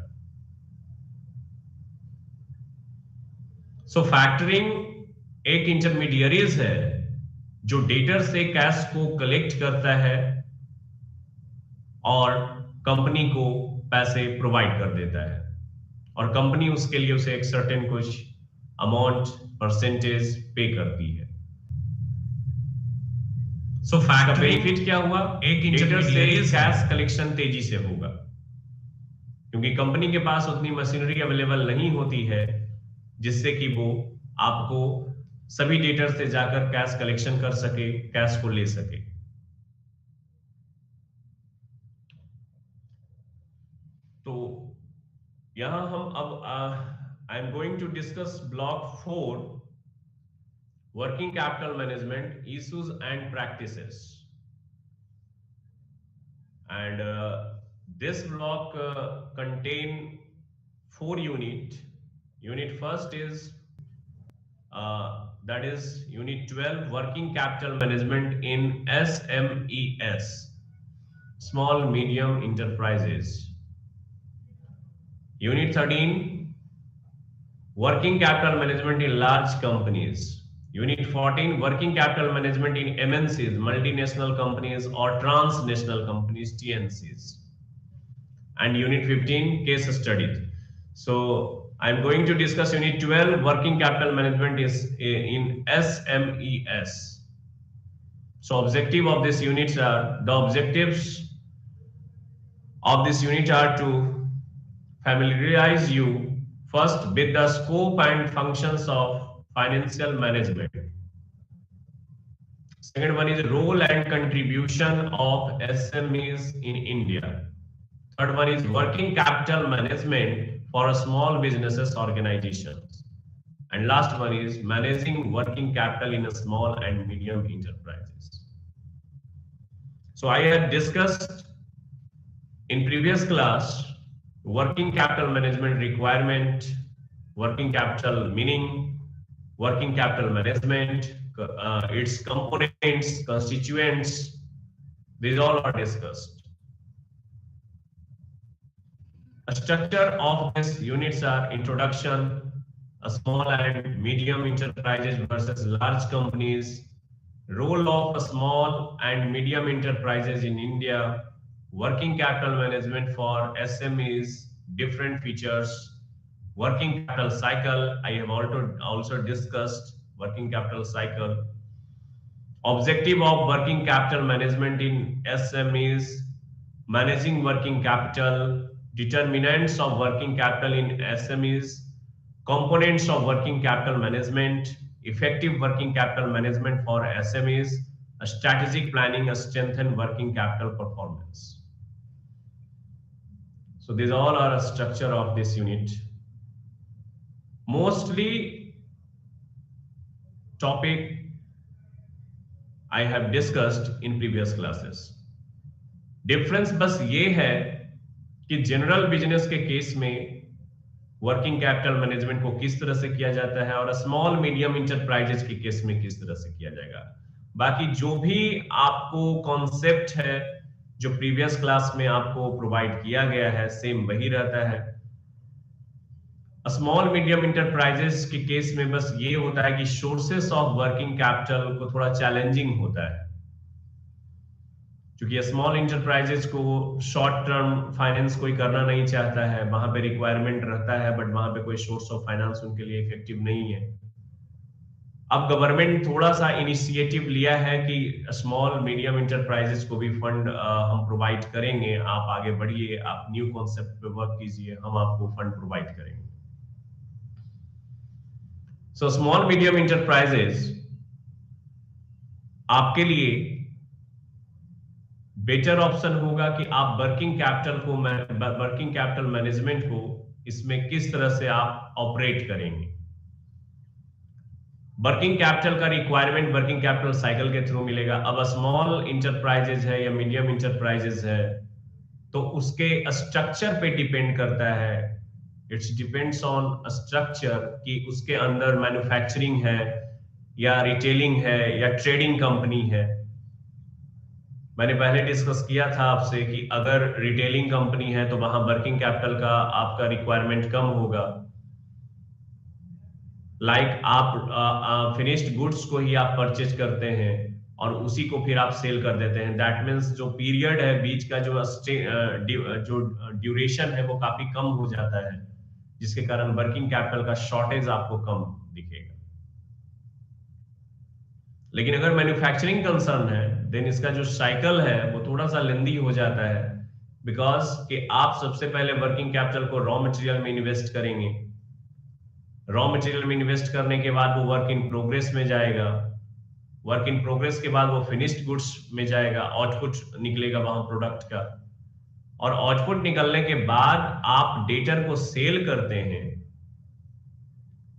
सो फैक्टरिंग एक इंटरमीडियरीज है जो डेटर से कैश को कलेक्ट करता है और कंपनी को पैसे प्रोवाइड कर देता है और कंपनी उसके लिए उसे एक सर्टेन कुछ अमाउंट परसेंटेज पे करती है। सो फैक्ट बेनिफिट क्या हुआ, एक डेटर से कैश कलेक्शन तेजी से होगा क्योंकि कंपनी के पास उतनी मशीनरी अवेलेबल नहीं होती है जिससे कि वो आपको सभी डेटर से जाकर कैश कलेक्शन कर सके, कैश को ले सके। तो यहां हम अब I am going to discuss block 4, working capital management issues and practices. And this block contain 4 unit. Unit first is that is unit 12, working capital management in SMEs, small medium enterprises. Unit 13, working capital management in large companies. Unit 14, working capital management in MNCs, multinational companies or transnational companies, TNCs. And unit 15, case studies. So I'm going to discuss unit 12, working capital management is in SMEs. So objective of this units are, the objectives of this unit are to familiarize you first with the scope and functions of financial management. Second one is role and contribution of SMEs in India. Third one is working capital management for small businesses organizations. And last one is managing working capital in a small and medium enterprises. So I had discussed in previous class working capital management requirement, working capital meaning, working capital management, its components, constituents, these all are discussed. The structure of these units are introduction, a small and medium enterprises versus large companies, role of a small and medium enterprises in India, working capital management for SMEs, different features, working capital cycle. I have also discussed working capital cycle. Objective of working capital management in SMEs, managing working capital, determinants of working capital in SMEs, components of working capital management, effective working capital management for SMEs, a strategic planning, a strengthened working capital performance. So these all are a structure of this unit. Mostly topic I have discussed in previous classes. Difference बस ये है कि general business के case में working capital management को किस तरह से किया जाता है और स्मॉल मीडियम इंटरप्राइजेज के केस में किस तरह से किया जाएगा। बाकी जो भी आपको कॉन्सेप्ट है जो प्रीवियस क्लास में आपको प्रोवाइड किया गया है सेम वही रहता है। स्मॉल मीडियम इंटरप्राइजेस के केस में बस ये होता है कि सोर्सेस ऑफ वर्किंग कैपिटल को थोड़ा चैलेंजिंग होता है, क्योंकि स्मॉल इंटरप्राइजेस को शॉर्ट टर्म फाइनेंस कोई करना नहीं चाहता है, वहां पे रिक्वायरमेंट रहता है बट वहां पे कोई सोर्स ऑफ फाइनेंस उनके लिए इफेक्टिव नहीं है। अब गवर्नमेंट थोड़ा सा इनिशिएटिव लिया है कि स्मॉल मीडियम इंटरप्राइजेस को भी फंड हम प्रोवाइड करेंगे, आप आगे बढ़िए, आप न्यू कॉन्सेप्ट पे वर्क कीजिए, हम आपको फंड प्रोवाइड करेंगे। सो स्मॉल मीडियम इंटरप्राइजेस आपके लिए बेटर ऑप्शन होगा कि आप वर्किंग कैपिटल मैनेजमेंट को इसमें किस तरह से आप ऑपरेट करेंगे। वर्किंग कैपिटल का रिक्वायरमेंट वर्किंग कैपिटल साइकिल के थ्रू मिलेगा। अब स्मॉल इंटरप्राइजेज है या मीडियम इंटरप्राइजेज है तो उसके स्ट्रक्चर पे डिपेंड करता है, इट्स डिपेंड्स ऑन स्ट्रक्चर कि उसके अंदर मैन्युफैक्चरिंग है या रिटेलिंग है या ट्रेडिंग कंपनी है। मैंने पहले डिस्कस किया था आपसे कि अगर रिटेलिंग कंपनी है तो वहां वर्किंग कैपिटल का आपका रिक्वायरमेंट कम होगा। लाइक आप फिनिश्ड गुड्स को ही आप परचेज करते हैं और उसी को फिर आप सेल कर देते हैं, दैट मीन्स जो पीरियड है बीच का जो ड्यूरेशन है वो काफी कम हो जाता है, जिसके कारण वर्किंग कैपिटल का शॉर्टेज आपको कम दिखेगा। लेकिन अगर मैन्युफैक्चरिंग कंसर्न है देन इसका जो साइकिल है वो थोड़ा सा लेंदी हो जाता है, बिकॉज कि आप सबसे पहले वर्किंग कैपिटल को रॉ मटेरियल में इन्वेस्ट करेंगे, रॉ मटेरियल में इन्वेस्ट करने के बाद वो वर्क इन प्रोग्रेस में जाएगा, वर्क इन प्रोग्रेस के बाद वो फिनिश्ड गुड्स में जाएगा, आउटपुट निकलेगा वहां प्रोडक्ट का, और आउटपुट निकलने के बाद आप डेटर को सेल करते हैं।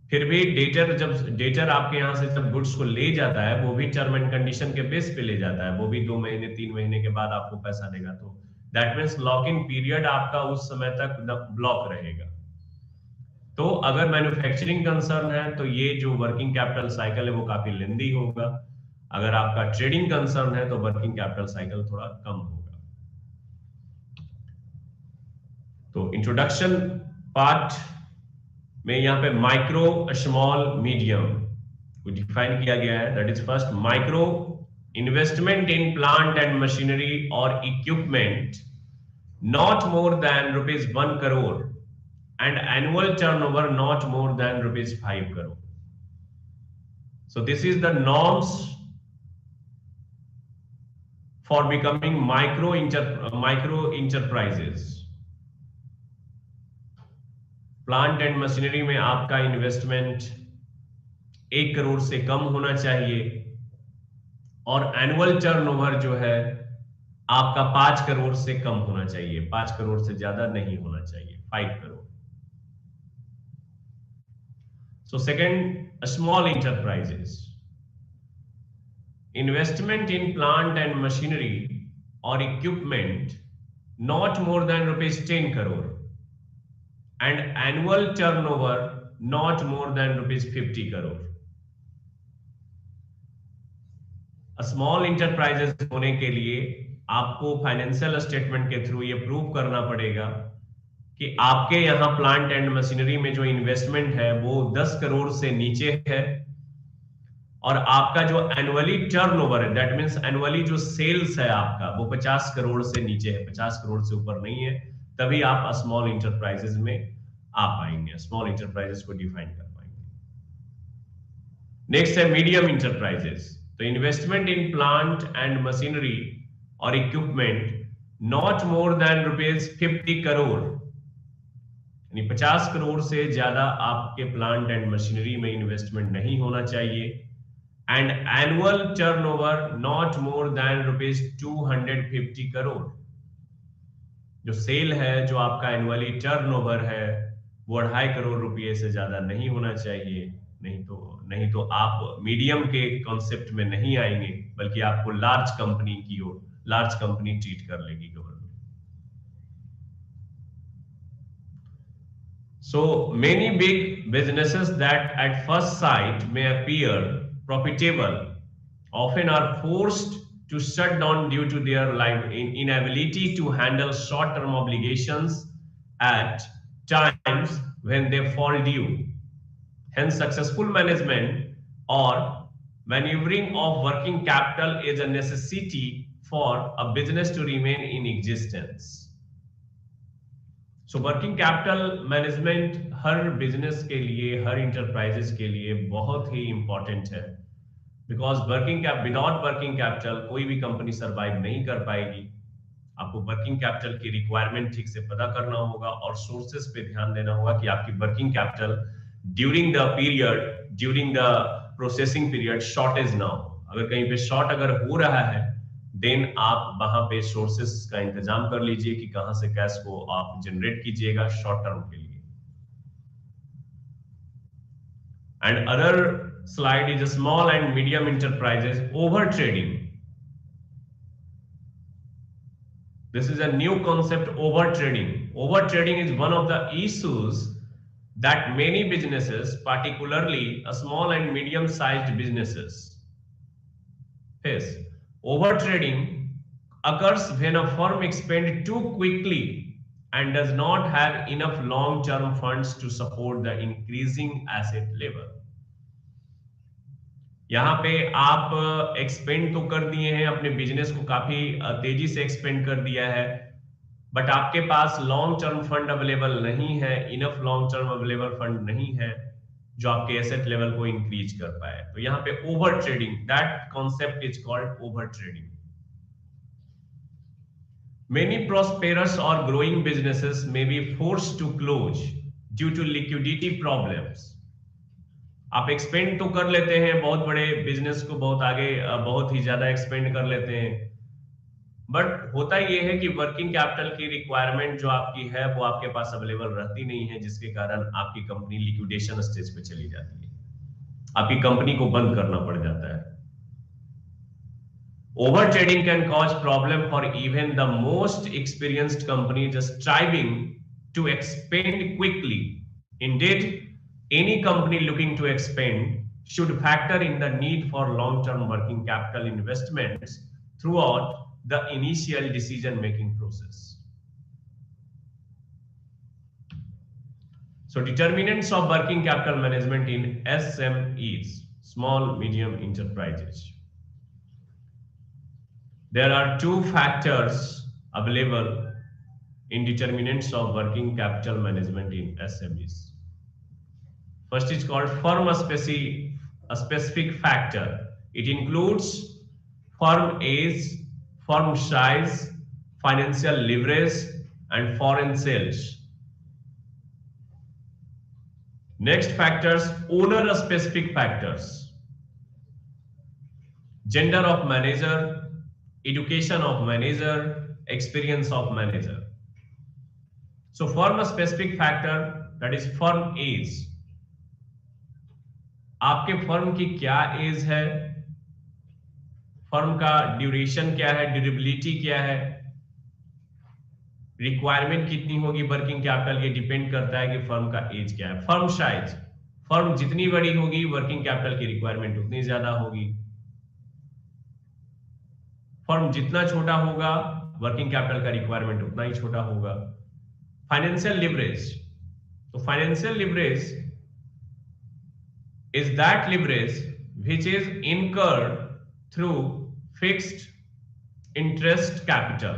फिर भी डेटर आपके यहां से जब गुड्स को ले जाता है वो भी टर्म एंड कंडीशन के बेस पे ले जाता है, वो भी 2 महीने 3 महीने के बाद आपको पैसा देगा, तो that means lock in period आपका उस समय तक ब्लॉक रहेगा। तो अगर मैन्युफैक्चरिंग कंसर्न है तो ये जो वर्किंग कैपिटल साइकिल है वो काफी लेंदी होगा। अगर आपका ट्रेडिंग कंसर्न है तो वर्किंग कैपिटल साइकिल थोड़ा कम होगा। तो इंट्रोडक्शन पार्ट में यहाँ पे माइक्रो स्मॉल मीडियम को डिफाइन किया गया है। That is first micro investment in plant and machinery और equipment not more than ₹1 crore and annual turnover not more than ₹5 crore. So this is the norms for becoming micro enterprises. Plant and machinery में आपका investment 1 crore से कम होना चाहिए और annual turnover जो है आपका 5 करोड़ से कम होना चाहिए, 5 करोड़ से ज्यादा नहीं होना चाहिए, 5 crore. So second, small enterprises. Investment in plant and machinery or equipment not more than ₹10 crore and annual turnover not more than ₹50 crore. Small enterprises होने के लिए आपको फाइनेंशियल स्टेटमेंट के थ्रू ये प्रूव करना पड़ेगा कि आपके यहां प्लांट एंड मशीनरी में जो इन्वेस्टमेंट है वो 10 करोड़ से नीचे है और आपका जो एनुअली टर्नओवर है, दैट मींस एनुअली जो सेल्स है आपका वो 50 करोड़ से नीचे है, 50 करोड़ से ऊपर नहीं है, तभी आप स्मॉल इंटरप्राइजेस में आ पाएंगे, स्मॉल इंटरप्राइजेस को डिफाइन कर पाएंगे। नेक्स्ट है मीडियम इंटरप्राइजेस। तो investment in plant and machinery और equipment not more than ₹50 crore यानी 50 करोड़ से ज्यादा आपके प्लांट एंड मशीनरी में इन्वेस्टमेंट नहीं होना चाहिए, and annual turnover not more than ₹250 crore. जो सेल है, जो आपका एनुअली टर्नओवर है, वो 2.5 करोड़ रुपए से ज्यादा नहीं होना चाहिए। नहीं तो आप मीडियम के कॉन्सेप्ट में नहीं आएंगे, बल्कि आपको लार्ज कंपनी की ओर, लार्ज कंपनी ट्रीट कर लेगी government. So many big businesses that at first sight may appear profitable often are forced to shut down due to their inability to handle short-term obligations at times when they fall due. Hence, successful management or maneuvering of working capital is a necessity for a business to remain in existence. So working capital management her business के लिए, हर enterprises के लिए बहुत ही important है, because without working capital कोई भी company survive नहीं कर पाएगी। आपको वर्किंग कैपिटल की रिक्वायरमेंट ठीक से पता करना होगा और सोर्सेस पे ध्यान देना होगा कि आपकी working capital during the processing period shortage ना हो। अगर कहीं पे शॉर्ट अगर हो रहा है, देन आप वहां पे सोर्सेस का इंतजाम कर लीजिए कि कहां से कैश को आप जनरेट कीजिएगा शॉर्ट टर्म के लिए। And other slide is small and medium enterprises over trading. This is a new concept, over trading. Over trading is one of the issues that many businesses, particularly a small and medium sized businesses, face. Over trading occurs when a firm expands too quickly and does not have enough long term funds to support the increasing asset level. यहां पे आप expand तो कर दिए हैं, अपने business को काफी तेजी से एक्सपेंड कर दिया है, बट आपके पास लॉन्ग टर्म फंड अवेलेबल नहीं है, enough long term available fund नहीं है जो आपके एसेट लेवल को इंक्रीज कर पाए। तो यहाँ पे over trading, that concept is called over trading. Many prosperous or growing businesses may be forced to close due to liquidity problems. आप एक्सपेंड तो कर लेते हैं, बहुत बड़े बिजनेस को बहुत आगे बहुत ही ज्यादा एक्सपेंड कर लेते हैं, बट होता यह है कि वर्किंग कैपिटल की रिक्वायरमेंट जो आपकी है वो आपके पास अवेलेबल रहती नहीं है, जिसके कारण आपकी कंपनी लिक्विडेशन स्टेज पे चली जाती है, आपकी कंपनी को बंद करना पड़ जाता है। Overtrading can cause problem for even the most experienced company just striving to expand quickly. Indeed, any company looking to expand should factor in the need for long-term working capital investments throughout the initial decision-making process. So, determinants of working capital management in SMEs, small medium enterprises. There are two factors available in determinants of working capital management in SMEs. First is called firm-specific factor. It includes firm age, firm size, financial leverage, and foreign sales. Next factors, owner-specific factors. Gender of manager, education of manager, experience of manager. So firm-specific factor, that is firm age. आपके firm की क्या as है, firm का duration क्या है, durability क्या है, requirement कितनी होगी वर्किंग कैपिटल, ये डिपेंड करता है कि फर्म का एज क्या है। फर्म साइज, फर्म जितनी बड़ी होगी वर्किंग कैपिटल की रिक्वायरमेंट उतनी ज्यादा होगी, फर्म जितना छोटा होगा वर्किंग कैपिटल का रिक्वायरमेंट उतना ही छोटा होगा। फाइनेंशियल लिवरेज, तो financial leverage is that leverage which is incurred through fixed interest capital.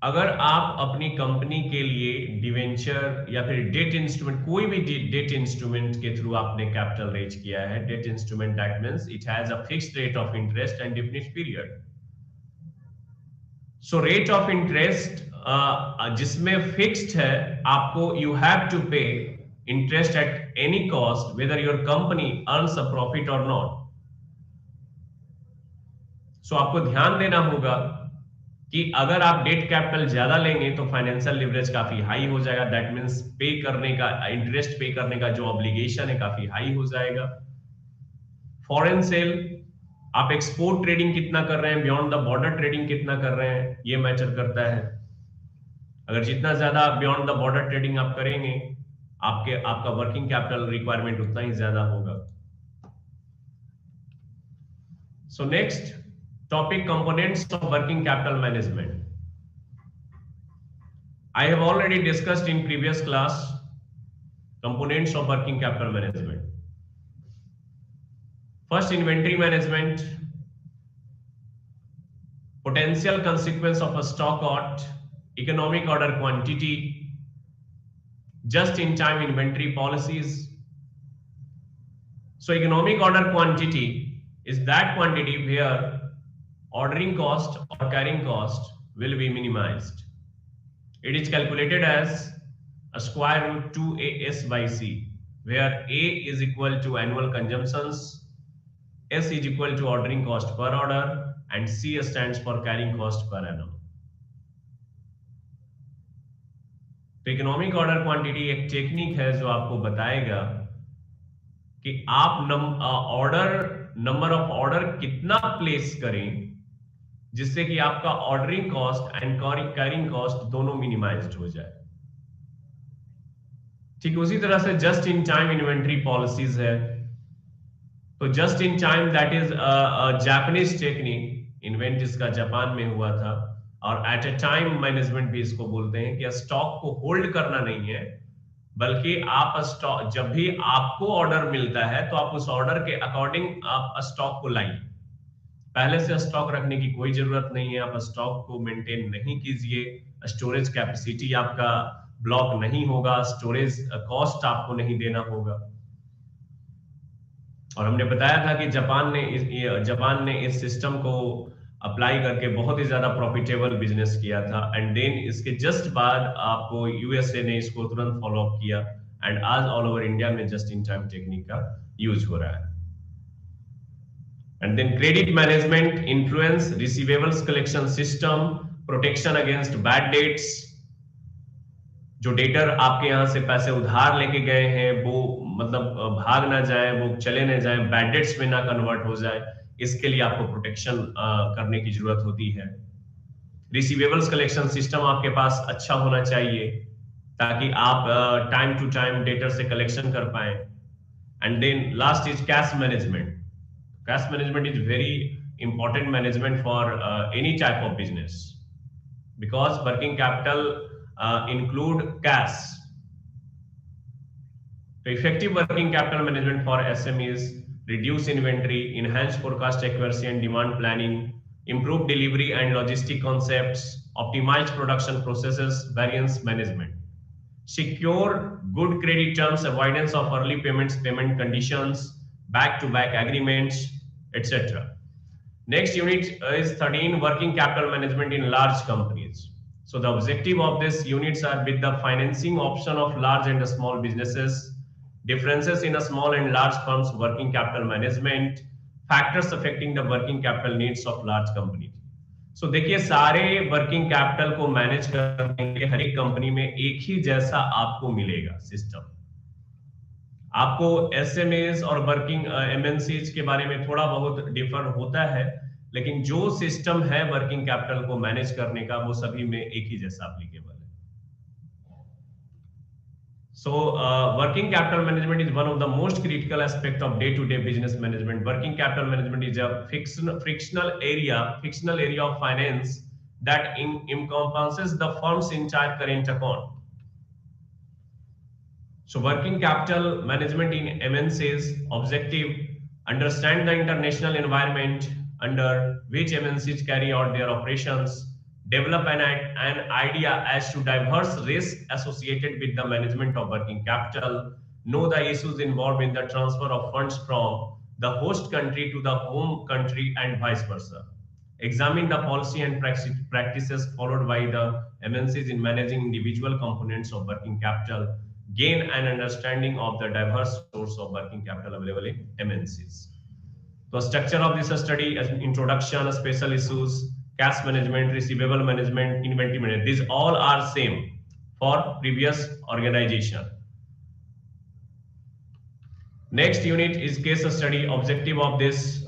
अगर आप अपनी कंपनी के लिए डिवेंचर या फिर डेट इंस्ट्रूमेंट, कोई भी डेट इंस्ट्रूमेंट के थ्रू आपने कैपिटल रेज किया है, debt instrument that means it has a fixed rate of interest and definite period. So rate of interest जिसमें फिक्स्ड है, आपको यू हैव टू पे interest at any cost whether your company earns a profit और not. सो आपको ध्यान देना होगा कि अगर आप डेट कैपिटल ज्यादा लेंगे तो फाइनेंशियल लिवरेज काफी हाई हो जाएगा। दैट मींस पे करने का, इंटरेस्ट पे करने का जो ऑब्लिगेशन है काफी हाई हो जाएगा। फॉरेन सेल, आप एक्सपोर्ट ट्रेडिंग कितना कर रहे हैं, बियॉन्ड द बॉर्डर ट्रेडिंग कितना कर रहे हैं, ये मैटर करता है। अगर जितना ज्यादा बियॉन्ड द बॉर्डर ट्रेडिंग आप करेंगे, आपका वर्किंग कैपिटल रिक्वायरमेंट उतना ही ज्यादा होगा। So next topic, components of working capital management. I have already discussed in previous class components of working capital management. First, inventory management, potential consequence of a stock out, economic order quantity, just in time inventory policies. So economic order quantity is that quantity where ordering cost or carrying cost will be minimized. It is calculated as a square root 2as by c, where a is equal to annual consumptions, s is equal to ordering cost per order, and c stands for carrying cost per annum. तो economic order quantity एक technique है जो आपको बताएगा कि आप number of order कितना place करें जिससे कि आपका ordering cost and carrying cost दोनों मिनिमाइज्ड हो जाए। ठीक उसी तरह से just in time inventory policies है। तो just in time that is Japanese technique, invent इसका जापान में हुआ था, और एट ए टाइम मैनेजमेंट भी इसको बोलते हैं कि स्टॉक को होल्ड करना नहीं है, बल्कि आप स्टॉक जब भी आपको ऑर्डर मिलता है तो आप उस ऑर्डर के अकॉर्डिंग आप स्टॉक को लाइए। पहले से स्टॉक रखने की कोई जरूरत नहीं है, आप स्टॉक को मेंटेन नहीं कीजिए, स्टोरेज कैपेसिटी आपका ब्लॉक नहीं होगा, स्टोरेज कॉस्ट आपको नहीं देना होगा। और हमने बताया था कि जापान ने इस सिस्टम को अप्लाई करके बहुत ही ज्यादा प्रॉफिटेबल बिजनेस किया था, एंड देन इसके जस्ट बाद आपको यूएसए ने इसको तुरंत फॉलो अप किया, एंड आज ऑल ओवर इंडिया में जस्ट इन टाइम टेक्निक का यूज हो रहा है। And then credit management, influence, receivables collection system, protection against bad debts. जो डेटर आपके यहाँ से पैसे उधार लेके गए हैं वो मतलब भाग ना जाए, वो चले ना जाए, बैड डेट्स में ना कन्वर्ट हो जाए, इसके लिए आपको प्रोटेक्शन करने की जरूरत होती है। रिसीवेबल्स कलेक्शन सिस्टम आपके पास अच्छा होना चाहिए ताकि आप टाइम टू टाइम डेटर से कलेक्शन कर पाए। And then last is cash management. Cash management is very important management for any type of business because working capital include cash. So effective working capital management for SMEs, reduce inventory, enhance forecast accuracy and demand planning, improve delivery and logistic concepts, optimize production processes, variance management, secure good credit terms, avoidance of early payments, payment conditions, back-to-back agreements, etc. Next unit is 13, working capital management in large companies. So the objective of these units are with the financing option of large and small businesses, differences in a small and large firms working capital management, factors affecting the working capital needs of large companies. So देखिए सारे working capital को manage करने के हर एक company में एक ही जैसा आपको मिलेगा सिस्टम। आपको एसएमएस और वर्किंग एमएनसीज के बारे में थोड़ा बहुत डिफर होता है, लेकिन जो सिस्टम है वर्किंग कैपिटल को मैनेज करने का वो सभी में एक ही जैसा एप्लीकेबल है। So working capital management is one of the most critical aspect of day-to-day business management. Working capital management is a frictional area of finance that encompasses the firm's entire current account. So working capital management in MNC's objective, understand the international environment under which MNCs carry out their operations, develop an idea as to diverse risks associated with the management of working capital, know the issues involved in the transfer of funds from the host country to the home country and vice versa. Examine the policy and practices followed by the MNCs in managing individual components of working capital. Gain an understanding of the diverse source of working capital available in MNCs. The structure of this study as introduction, special issues, cash management, receivable management, inventory management. These all are same for previous organization. Next unit is case study. Objective of this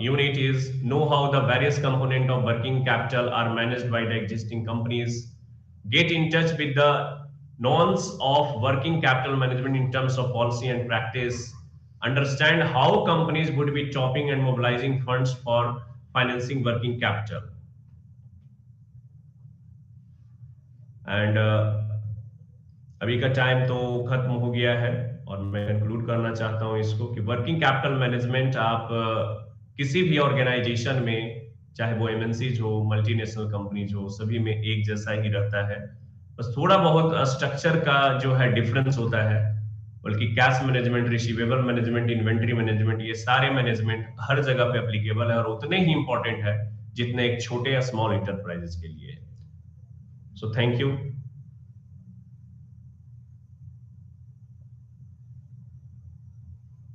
unit is know how the various components of working capital are managed by the existing companies. Get in touch with the norms of working capital management in terms of policy and practice. Understand how companies would be tapping and mobilizing funds for financing working capital. And अभी का time तो खत्म हो गया है और मैं conclude करना चाहता हूं इसको कि वर्किंग कैपिटल मैनेजमेंट आप किसी भी ऑर्गेनाइजेशन में, चाहे वो एमएनसीज हो, मल्टीनेशनल कंपनीज हो, सभी में एक जैसा ही रहता है। बस थोड़ा बहुत स्ट्रक्चर का जो है डिफरेंस होता है, बल्कि cash management, receivable management, inventory management, ये सारे मैनेजमेंट हर जगह पे एप्लीकेबल है और उतने ही इंपॉर्टेंट है जितने एक छोटे या स्मॉल इंटरप्राइजेस के लिए। So thank you.